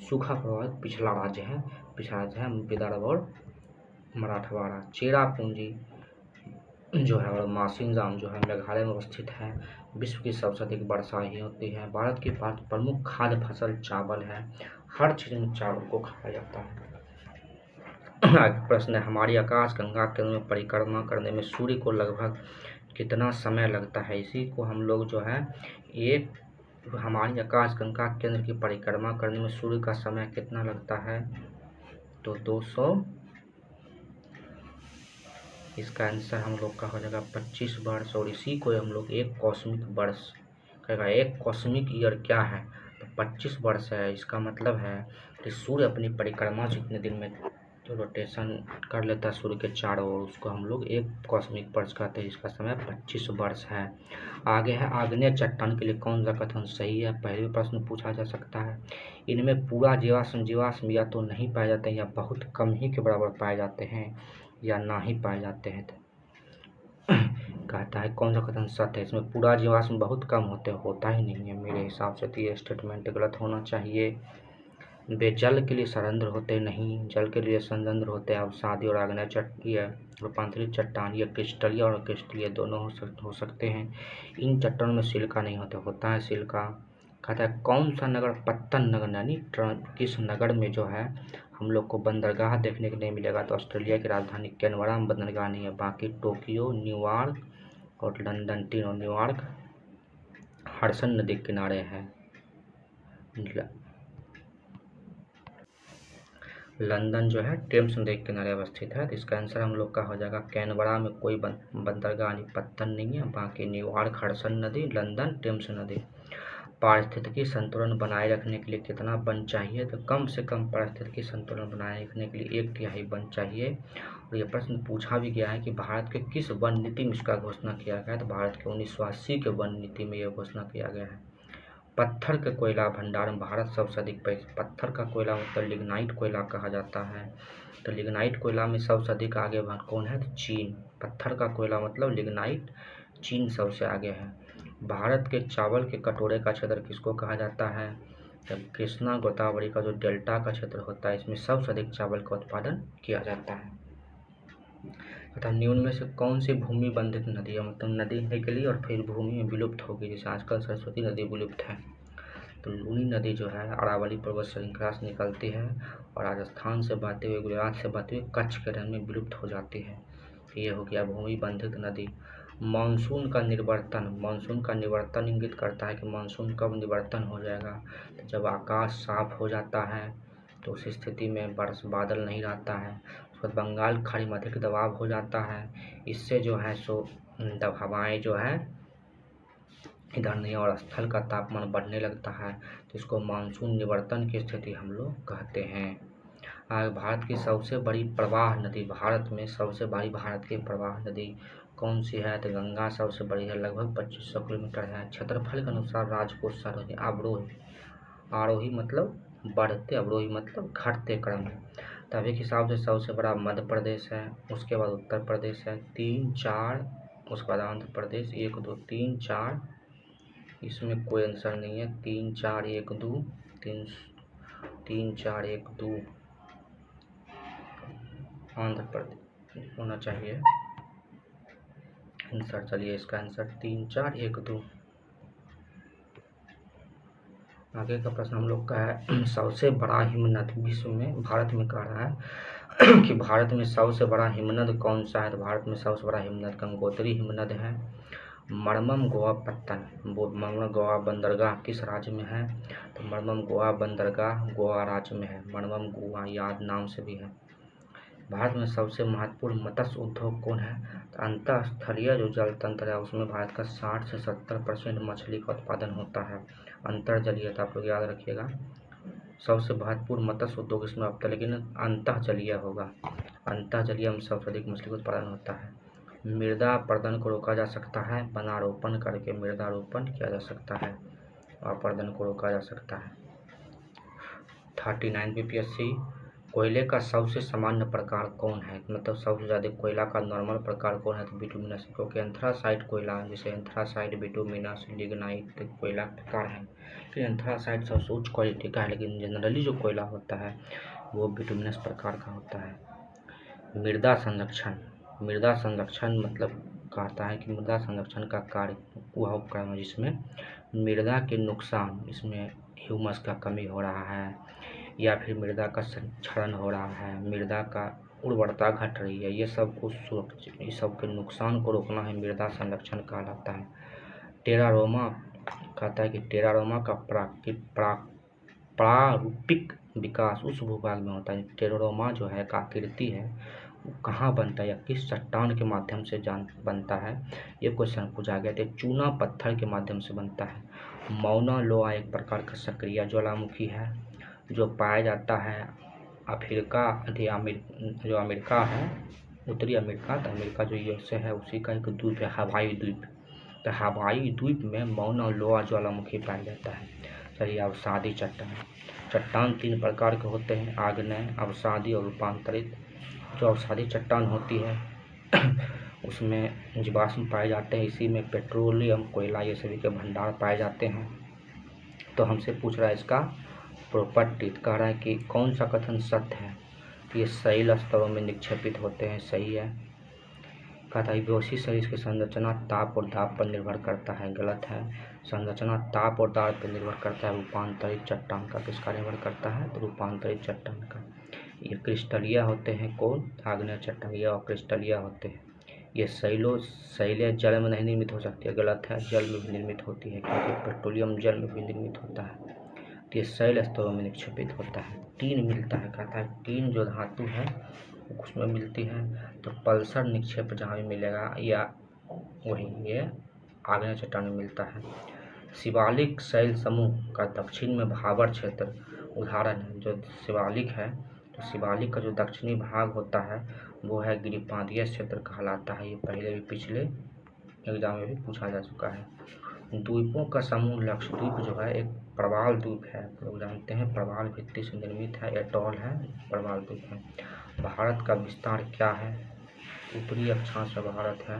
A: सूखा प्रभावित पिछला राज्य है विदर्भ और मराठवाड़ा। चेरापूंजी जो है और मासिनराम जो है मेघालय में अवस्थित है। विश्व की सबसे अधिक वर्षा ही होती है। भारत की प्रमुख खाद्य फसल चावल है, हर चीज़ में चावल को खाया जाता है। प्रश्न है, हमारी आकाश गंगा केंद्र में परिक्रमा करने में सूर्य को लगभग कितना समय लगता है। इसी को हम लोग जो है, एक हमारी आकाश गंगा केंद्र की परिक्रमा करने में सूर्य का समय कितना लगता है, तो 200, इसका आंसर हम लोग का हो जाएगा 25 वर्ष। और इसी को हम लोग एक कॉस्मिक वर्ष कहेगा। एक कॉस्मिक ईयर क्या है, तो 25 वर्ष है। इसका मतलब है कि सूर्य अपनी परिक्रमा से इतने दिन में तो रोटेशन कर लेता है सूर्य के चारों ओर, उसको हम लोग एक कॉस्मिक वर्ष कहते हैं, जिसका समय 25 वर्ष है। आगे है आग्नेय चट्टान के लिए कौन सा कथन सही है, पहले भी प्रश्न पूछा जा सकता है। इनमें पूरा जीवाश्म या तो नहीं पाए जाते हैं या बहुत कम ही के बराबर पाए जाते हैं या ना ही पाए जाते हैं। कहता है कौन सा कथन सत्य है, इसमें पूरा जीवाश्म बहुत कम होता ही नहीं है मेरे हिसाब से, तो ये स्टेटमेंट गलत होना चाहिए। वे जल के लिए सरंध्र होते नहीं, जल के लिए संरंध्र होते हैं अवसादी और आग्नेय रूपांतरित चट्टान, ये क्रिस्टलीय और क्रिस्टलीय दोनों हो सकते हैं। इन चट्टानों में सिलिका नहीं होता है सिलिका। कहता है कौन सा नगर पत्तन नगर यानी किस नगर में जो है हम लोग को बंदरगाह देखने को नहीं मिलेगा, तो ऑस्ट्रेलिया की राजधानी कैनबरा में बंदरगाह नहीं है, बाकी टोक्यो, न्यूयॉर्क और लंदन, तीनों। न्यूयॉर्क हडसन नदी के किनारे है, लंदन जो है टेम्स नदी के किनारे अवस्थित है। तो इसका आंसर हम लोग का हो जाएगा कैनबरा में कोई बंदरगाह पत्तन नहीं है, बाकी न्यूयॉर्क हडसन नदी, लंदन टेम्स नदी। पारिस्थितिकी संतुलन बनाए रखने के लिए कितना वन चाहिए, तो कम से कम पारिस्थितिकी संतुलन बनाए रखने के लिए 1/3 वन चाहिए। और ये प्रश्न पूछा भी गया है कि भारत के किस वन नीति में इसका घोषणा किया गया है, तो भारत के 1980 के वन नीति में यह घोषणा किया गया है। पत्थर के कोयला भंडार में भारत सबसे अधिक पत्थर का कोयला मतलब लिग्नाइट कोयला कहा जाता है, तो लिग्नाइट कोयला में सबसे अधिक आगे कौन है, तो चीन। पत्थर का कोयला मतलब लिग्नाइट, चीन सबसे आगे है। भारत के चावल के कटोरे का क्षेत्र किसको कहा जाता है, तो कृष्णा गोदावरी का जो डेल्टा का क्षेत्र होता है, इसमें सबसे अधिक चावल का उत्पादन किया जाता है। तथा निम्न में से कौन सी भूमि बंधित नदी है, मतलब नदी निकली और फिर भूमि में विलुप्त हो गई, जैसे आजकल सरस्वती नदी विलुप्त है। तो लूनी नदी जो है अरावली पर्वत श्रृंखला से निकलती है और राजस्थान से बहते हुए गुजरात से बहते हुए कच्छ के रण में विलुप्त हो जाती है। ये हो गया भूमि बंधित नदी। मानसून का निवर्तन इंगित करता है कि मानसून कब निवर्तन हो जाएगा, तो जब आकाश साफ हो जाता है तो उस स्थिति में बादल नहीं रहता है, उसके बाद बंगाल खाड़ी में अधिक दबाव हो जाता है, इससे जो है सो हवाएं जो है इधर नहीं और स्थल का तापमान बढ़ने लगता है, तो इसको मानसून निवर्तन की स्थिति हम लोग कहते हैं। भारत की सबसे बड़ी प्रवाह नदी, भारत में सबसे बड़ी भारत की प्रवाह नदी कौन सी है, तो गंगा सबसे बड़ी है, लगभग 2500 किलोमीटर है। क्षेत्रफल के अनुसार राजकोष आरोही अवरोही, आरोही मतलब बढ़ते, अवरोही मतलब घटते क्रम में। तभी के हिसाब से सबसे बड़ा मध्य प्रदेश है, उसके बाद उत्तर प्रदेश है 3, 4, उसके बाद आंध्र प्रदेश 1, 2, 3, 4, इसमें कोई आंसर नहीं है, 3, 4, 1, 2, 3, 4, 1, 2 आंध्र प्रदेश होना चाहिए आंसर। चलिए इसका आंसर 3, 4, 1, 2। आगे का प्रश्न हम लोग का है सबसे बड़ा हिमनद विश्व में, भारत में कह रहा है कि भारत में सबसे बड़ा हिमनद कौन सा है, तो भारत में सबसे बड़ा हिमनद गंगोत्री हिमनद है। मरमम गोवा पत्तन, मरमम गोवा बंदरगाह किस राज्य में है, तो मरमम गोवा बंदरगाह गोवा राज्य में है, मरमम गोवा याद नाम से भी है। भारत में सबसे महत्वपूर्ण मत्स्य उद्योग कौन है, तो अंतरस्थलीय जो जल तंत्र है उसमें भारत का 60 से 70% मछली का उत्पादन होता है। अंतर्जलीय तो आप लोग याद रखिएगा, सबसे महत्वपूर्ण मत्स्य उद्योग इसमें अब तक, लेकिन अंतःजलीय होगा, अंतःजलीय में सबसे अधिक मछली का उत्पादन होता है। मृदा अपरदन को रोका जा सकता है, वनारोपण करके मृदारोपण किया जा सकता है, अपरदन को रोका जा सकता है। 39 बीपीएससी, कोयले का सबसे सामान्य प्रकार कौन है, मतलब सबसे ज़्यादा कोयला का नॉर्मल प्रकार कौन है, तो बिटुमिनस, क्योंकि एंथ्रासाइट कोयला जैसे एंथ्रासाइट, बिटुमिनस, लिग्नाइट कोयला प्रकार है, लेकिन एंथ्रासाइट सबसे उच्च क्वालिटी का है, लेकिन जनरली जो कोयला होता है वो बिटुमिनस प्रकार का होता है। मृदा संरक्षण मतलब कहता है कि मृदा संरक्षण का कार्य वह उपकरण है जिसमें मृदा के नुकसान, इसमें ह्यूमस का कमी हो रहा है या फिर मृदा का क्षरण हो रहा है, मृदा का उर्वरता घट रही है, ये सब को सुरक्षित, इस सब के नुकसान को रोकना है मृदा संरक्षण कहलाता है। टेरारोमा कहता है कि टेरारोमा का प्रारूपिक विकास उस भूभाग में होता है, टेरारोमा जो है का आकृति है वो कहाँ बनता है या किस चट्टान के माध्यम से बनता है, ये क्वेश्चन पूछा गया। तो चूना पत्थर के माध्यम से बनता है। मौना लोआ एक प्रकार का सक्रिय ज्वालामुखी है जो पाया जाता है अफ्रीका जो अमेरिका है, उत्तरी अमेरिका, तो अमेरिका जो यूएसए है उसी का एक द्वीप है हवाई द्वीप। तो हवाई द्वीप में मौना लोआ ज्वालामुखी पाया जाता है। चलिए अवसादी चट्टान। चट्टान 3 प्रकार के होते हैं, आग्नेय, अवसादी और रूपांतरित। जो अवसादी चट्टान होती है उसमें जीवाश्म पाए जाते हैं, इसी में पेट्रोलियम, कोयला ये सभी के भंडार पाए जाते हैं। तो हमसे पूछ रहा है इसका प्रॉपर्टी, कह रहा है कि कौन सा कथन सत्य है। ये शैल स्तरों में निक्षेपित होते हैं, सही है। कहता है बेहोशी शरीर की संरचना ताप और दाब पर निर्भर करता है, गलत है। संरचना ताप और दाब पर निर्भर करता है। रूपांतरित चट्टान का किसका निर्भर करता है, तो रूपांतरित चट्टान का। ये क्रिस्टलिया होते हैं, कौन, आग्नेय चट्टान, ये क्रिस्टलिया होते हैं। ये शैलें जल में नहीं निर्मित हो सकती है, गलत है, जल में भी निर्मित होती है, क्योंकि पेट्रोलियम जल में भी निर्मित होता है। तो ये शैल स्तरों में निक्षेपित होता है। टीन मिलता है, कहता है टीन जो धातु है उसमें मिलती है। तो पल्सर निक्षेप जहाँ भी मिलेगा या वही ये आग्नेय चट्टान में मिलता है। शिवालिक शैल समूह का दक्षिण में भाबर क्षेत्र उदाहरण है। जो शिवालिक है, तो शिवालिक का जो दक्षिणी भाग होता है वो है गिरिपादीय क्षेत्र कहलाता है। ये पहले भी पिछले एग्जाम में भी पूछा जा चुका है। द्वीपों का समूह लक्षद्वीप जो है एक प्रवाल द्वीप है, लोग जानते हैं, प्रवाल भित्ति से निर्मित है, एटॉल है, प्रवाल द्वीप है। भारत का विस्तार क्या है, उत्तरी अक्षांश में भारत है।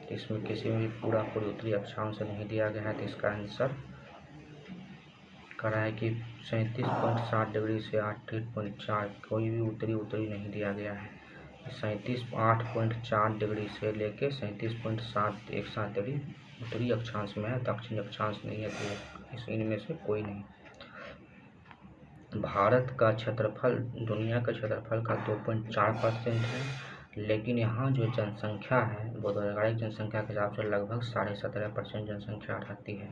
A: तो इसमें किसी में भी पूरा उत्तरी अक्षांश नहीं दिया गया है, तो इसका आंसर करा है कि 37.7 डिग्री से 38.4, कोई भी उत्तरी नहीं दिया गया है। 8.4 डिग्री से लेके 37.7 डिग्री उत्तरी अक्षांश में है, दक्षिणी अक्षांश नहीं है, तो इनमें से कोई नहीं। भारत का क्षेत्रफल दुनिया के क्षेत्रफल का 2.4% है, लेकिन यहाँ जो जनसंख्या है वो 2011 जनसंख्या के हिसाब से लगभग 17.5% जनसंख्या रहती है,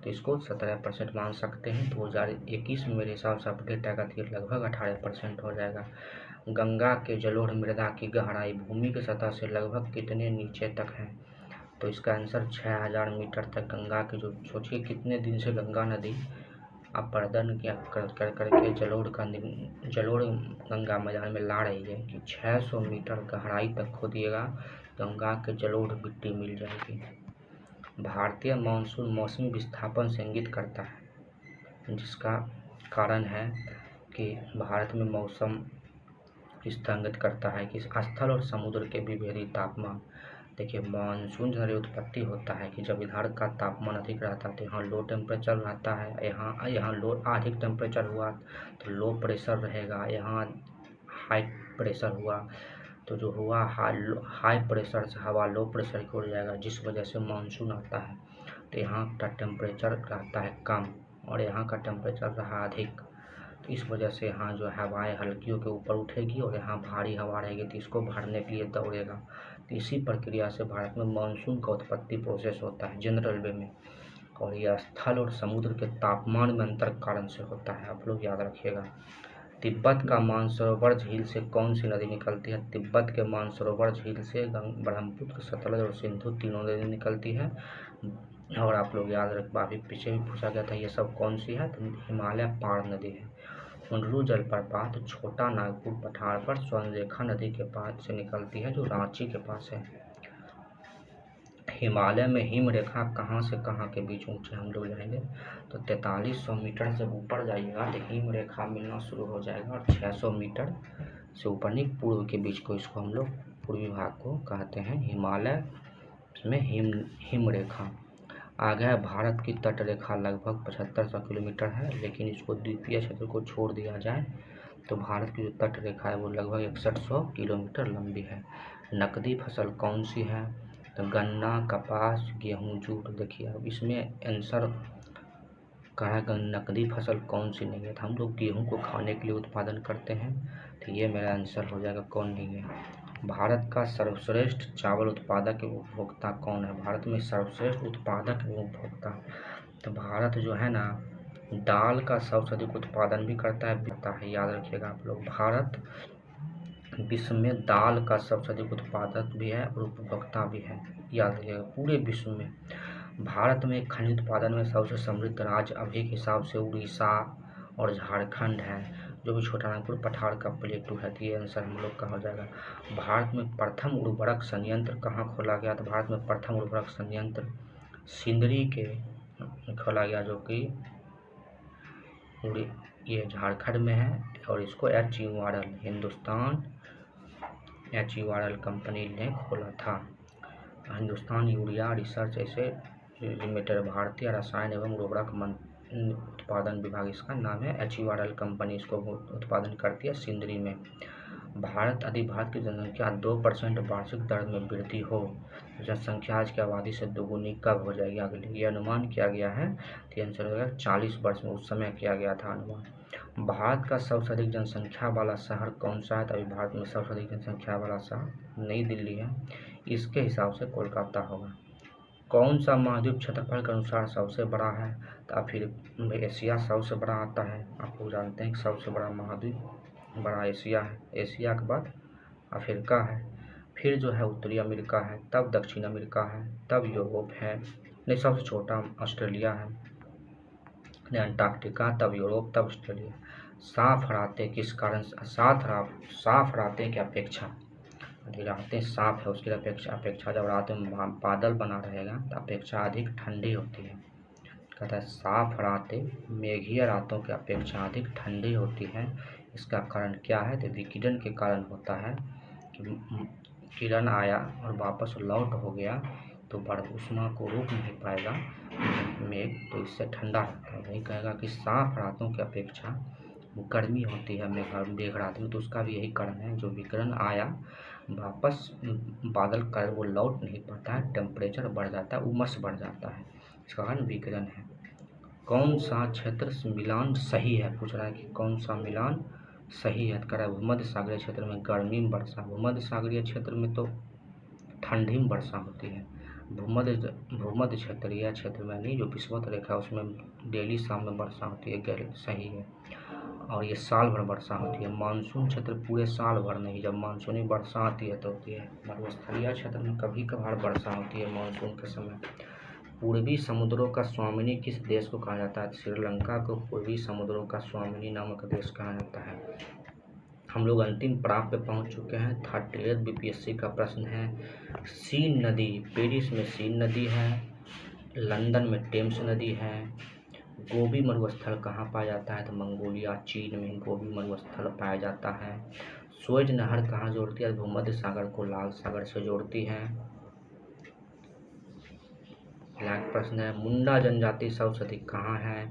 A: तो इसको 17% मान सकते हैं। 2021 में मेरे हिसाब से अपडेट आएगा तो लगभग 18% हो जाएगा। गंगा के जलोढ़ मृदा की गहराई भूमि की सतह से लगभग कितने नीचे तक है, तो इसका आंसर 6000 मीटर तक गंगा के, जो सोचिए कितने दिन से गंगा नदी अपरदन करके जलोढ़ गंगा मैदान में ला रही है कि 600 मीटर गहराई तक खोदिएगा गंगा के जलोढ़ मिट्टी मिल जाएगी। भारतीय मानसून मौसमी विस्थापन से इंगित करता है, जिसका कारण है कि भारत में मौसम स्थगित करता है कि स्थल और समुद्र के विभेदी तापमान। देखिए मानसून जो उत्पत्ति होता है कि जब इधर का तापमान अधिक रहता है तो यहाँ लो टेम्परेचर रहता है, यहाँ लो अधिक टेम्परेचर हुआ तो लो प्रेशर रहेगा, यहाँ हाई प्रेशर हुआ तो जो हुआ हाई प्रेशर से हवा लो प्रेशर की ओर जाएगा, जिस वजह से मानसून आता है। तो यहाँ का टेम्परेचर रहता है कम और यहाँ का टेम्परेचर रहा अधिक, तो इस वजह से यहाँ जो हवाएं हल्कियों के ऊपर उठेगी और यहाँ भारी हवा रहेगी, तो इसको भरने के लिए दौड़ेगा। तो इसी प्रक्रिया से भारत में मानसून का उत्पत्ति प्रोसेस होता है जनरल वे में, और यह स्थल और समुद्र के तापमान में अंतर कारण से होता है, आप लोग याद रखिएगा। तिब्बत का मानसरोवर झील से कौन सी नदी निकलती है, तिब्बत के मानसरोवर झील से ब्रह्मपुत्र, सतलज और सिंधु तीनों नदी निकलती है। और आप लोग याद रख, अभी पीछे भी पूछा गया था ये सब कौन सी है, तो हिमालय पार नदी है। हुंडरू जलप्रपात छोटा नागपुर पठार पर स्वर्णरेखा नदी के पास से निकलती है, जो रांची के पास है। हिमालय में हिम रेखा कहाँ से कहाँ के बीच ऊंचे हम लोग जाएंगे, तो 4300 मीटर से ऊपर जाइएगा तो हिम रेखा मिलना शुरू हो जाएगा, और 600 मीटर से ऊपर नहीं पूर्व के बीच को, इसको हम लोग पूर्वी भाग को कहते हैं हिमालय में हिम रेखा। आगे है भारत की तट रेखा लगभग 7500 किलोमीटर है, लेकिन इसको द्वीपीय क्षेत्र को छोड़ दिया जाए तो भारत की जो तट रेखा है वो लगभग 6100 किलोमीटर लंबी है। नकदी फसल कौन सी है, तो गन्ना, कपास, गेहूँ, जूट। देखिए अब इसमें आंसर कहा है नकदी फसल कौन सी नहीं है, तो हम लोग गेहूँ को खाने के लिए उत्पादन करते हैं, तो ये मेरा आंसर हो जाएगा कौन नहीं है। भारत का सर्वश्रेष्ठ चावल उत्पादक एवं उपभोक्ता कौन है, भारत में सर्वश्रेष्ठ उत्पादक एवं उपभोक्ता, तो भारत जो है ना दाल का सबसे अधिक उत्पादन भी करता है, याद रखिएगा आप लोग। भारत विश्व में दाल का सबसे अधिक उत्पादक भी है और उपभोक्ता भी है, याद रखिएगा पूरे विश्व में। भारत में खनिज उत्पादन में सबसे समृद्ध राज्य अभी के हिसाब से उड़ीसा और झारखंड है, जो भी छोटा नागपुर पठार का प्लेटू है। तो ये आंसर हम लोग का हो जाएगा। भारत में प्रथम उर्वरक संयंत्र कहाँ खोला गया? तो भारत में प्रथम उर्वरक संयंत्र सिंदरी के खोला गया, जो कि ये झारखंड में है। और इसको HURL हिंदुस्तान HURL कंपनी ने खोला था। हिंदुस्तान यूरिया रिसर्च ऐसे लिमिटेड, भारतीय रसायन एवं उर्वरक उत्पादन विभाग इसका नाम है। HURL कंपनी इसको उत्पादन करती है सिंदरी में। भारत की जनसंख्या 2% वार्षिक दर में वृद्धि हो, जनसंख्या आज की आबादी से दोगुनी कब हो जाएगी? अगले ये अनुमान किया गया है। तो आंसर होगा 40 वर्ष में उस समय किया गया था अनुमान। भारत का सबसे अधिक जनसंख्या वाला शहर कौन सा है? तो अभी भारत में सबसे अधिक जनसंख्या वाला शहर नई दिल्ली है, इसके हिसाब से कोलकाता होगा। कौन सा महाद्वीप क्षेत्रफल के अनुसार सबसे बड़ा है? तो फिर एशिया सबसे बड़ा आता है। आप लोग जानते हैं कि सबसे बड़ा महाद्वीप बड़ा एशिया है, एशिया के बाद अफ्रीका है, फिर जो है उत्तरी अमेरिका है, तब दक्षिण अमेरिका है, तब यूरोप है, नहीं सबसे छोटा ऑस्ट्रेलिया है, नहीं अंटार्कटिका, तब यूरोप, तब ऑस्ट्रेलिया। साफ रातें किस कारण? साफ रातें की अपेक्षा, रातें साफ है उसकी अपेक्षा जब रात में बादल बना रहेगा तो अपेक्षा अधिक ठंडी होती है। कहता है साफ रातें मेघीय रातों की अपेक्षा अधिक ठंडी होती है। इसका कारण क्या है? तो विकिरण के कारण होता है कि किरण आया और वापस लौट हो गया तो उष्मा को रोक नहीं पाएगा मेघ, तो इससे ठंडा रहता है। वही कहेगा कि साफ रातों की अपेक्षा गर्मी होती है मेघ रात में, तो उसका भी यही कारण है। जो विकिरण आया वापस बादल कर वो लौट नहीं पाता है, टेम्परेचर बढ़ जाता है, उमस बढ़ जाता है, इसका कारण विकिरण है। कौन सा क्षेत्र मिलान सही है? पूछ रहा है कि कौन सा मिलान सही है? कह रहा है भूमध्य सागरीय क्षेत्र में गर्मी में वर्षा, भूमध्य सागरीय क्षेत्र में तो ठंडी में वर्षा होती है। भूमध्य क्षेत्रीय क्षेत्र में नहीं, जो विषुवत रेखा है उसमें डेली शाम में वर्षा होती है, सही है। और ये साल भर वर्षा होती है। मानसून क्षेत्र पूरे साल भर नहीं, जब मानसूनी वर्षा आती है तो होती है। मरुस्थलीय क्षेत्र में कभी कभार वर्षा होती है मानसून के समय। पूर्वी समुद्रों का स्वामिनी किस देश को कहा जाता है? श्रीलंका को पूर्वी समुद्रों का स्वामिनी नामक देश कहा जाता है। हम लोग अंतिम पड़ाव पे पहुंच चुके हैं। 38 BPSC का प्रश्न है। सीन नदी, पेरिस में सीन नदी है, लंदन में टेम्स नदी है। गोबी मरुस्थल कहाँ पाया जाता है? तो मंगोलिया चीन में गोबी मरुस्थल पाया जाता है। स्वेज नहर कहाँ जोड़ती है? भूमध्य सागर को लाल सागर से जोड़ती है। लास्ट प्रश्न है, मुंडा जनजाति सबसे अधिक कहाँ है?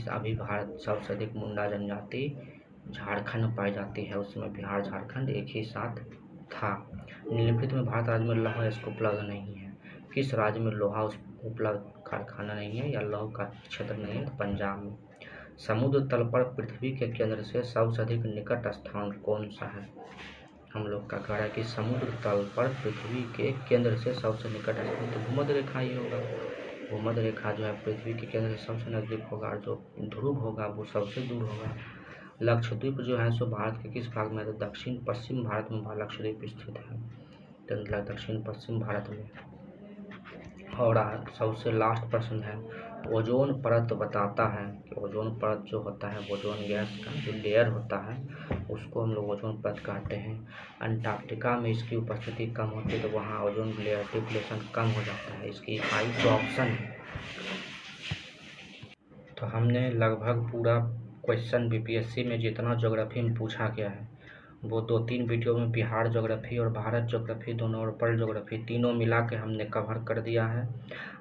A: अभी भारत सबसे अधिक मुंडा जनजाति झारखंड में पाई जाती है। उसमें बिहार झारखंड एक ही साथ था। निम्नलिखित में भारत राज्य में लौह इसको उपलब्ध नहीं है। किस राज्य में लोहा उपलब्ध कारखाना नहीं है या लौह का क्षेत्र नहीं है? तो पंजाब में। समुद्र तल पर पृथ्वी के केंद्र से सबसे अधिक निकट स्थान कौन सा है? हम लोग का कह रहा है कि समुद्र तल पर पृथ्वी के केंद्र से सबसे निकट स्थान तो भूमध्य रेखा ही होगा। भूमध्य रेखा जो है पृथ्वी के केंद्र से सबसे नजदीक होगा, और जो ध्रुव होगा वो सबसे दूर होगा। लक्षद्वीप जो है सो भारत के किस भाग में है? तो दक्षिण पश्चिम भारत में लक्षद्वीप स्थित है, तो दक्षिण पश्चिम भारत में। और सबसे लास्ट प्रश्न है, ओजोन परत बताता है कि ओजोन परत जो होता है, ओजोन गैस का जो लेयर होता है उसको हम लोग ओजोन परत कहते हैं। अंटार्कटिका में इसकी उपस्थिति कम होती है तो वहाँ ओजोन लेयर डिप्लेशन कम हो जाता है। इसकी हाइट ऑप्शन है। तो हमने लगभग पूरा क्वेश्चन BPSC में जितना ज्योग्राफी में पूछा गया है वो 2-3 वीडियो में बिहार ज्योग्राफी और भारत ज्योग्राफी दोनों और वर्ल्ड ज्योग्राफी तीनों मिला के हमने कवर कर दिया है।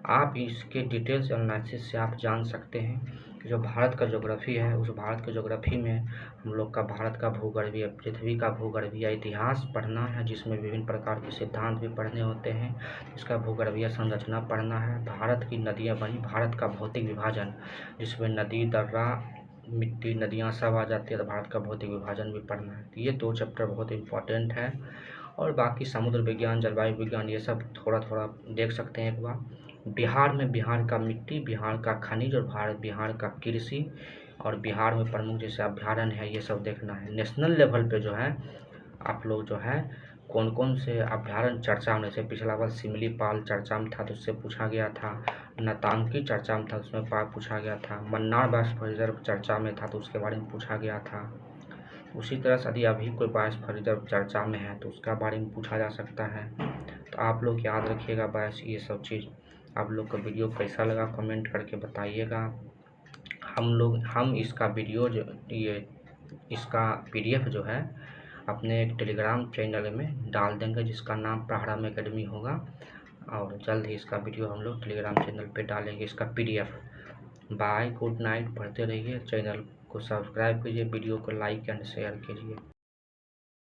A: आप इसके डिटेल्स एनालिसिस से आप जान सकते हैं कि जो भारत का ज्योग्राफी है उस भारत के ज्योग्राफी में हम लोग का भारत का भूगर्भीय, पृथ्वी का भूगर्भीय इतिहास पढ़ना है, जिसमें विभिन्न प्रकार के सिद्धांत भी पढ़ने होते हैं। इसका भूगर्भीय संरचना पढ़ना है। भारत की नदियाँ बनी, भारत का भौतिक विभाजन जिसमें नदी, दर्रा, मिट्टी, नदियाँ सब आ जाती है, तो भारत का भौतिक विभाजन भी पढ़ना है। तो ये 2 चैप्टर बहुत इम्पोर्टेंट है। और बाकी समुद्र विज्ञान, जलवायु विज्ञान ये सब थोड़ा थोड़ा देख सकते हैं एक बार। बिहार में बिहार का मिट्टी, बिहार का खनिज और बिहार का कृषि और बिहार में प्रमुख जैसे अभ्यारण्य है, ये सब देखना है। नेशनल लेवल पे जो है आप लोग जो है कौन कौन से अभ्यारण्य चर्चा में, जैसे पिछला बार सिमलीपाल चर्चा में था तो उससे पूछा गया था, नतांगी चर्चा में था उसमें पूछा गया था, मन्नार बायोस्फीयर रिजर्व चर्चा में था तो उसके बारे में पूछा गया था। उसी तरह से यदि अभी कोई बायोस्फीयर रिजर्व चर्चा में है तो उसका बारे में पूछा जा सकता है। तो आप लोग याद रखिएगा बस ये सब चीज़। आप लोग का वीडियो कैसा लगा कमेंट करके बताइएगा। हम इसका वीडियो जो इसका PDF जो है अपने एक टेलीग्राम चैनल में डाल देंगे जिसका नाम प्रहारम एकेडमी होगा, और जल्द ही इसका वीडियो हम लोग टेलीग्राम चैनल पे डालेंगे इसका PDF। बाय, गुड नाइट, पढ़ते रहिए, चैनल को सब्सक्राइब कीजिए, वीडियो को लाइक एंड शेयर कीजिए।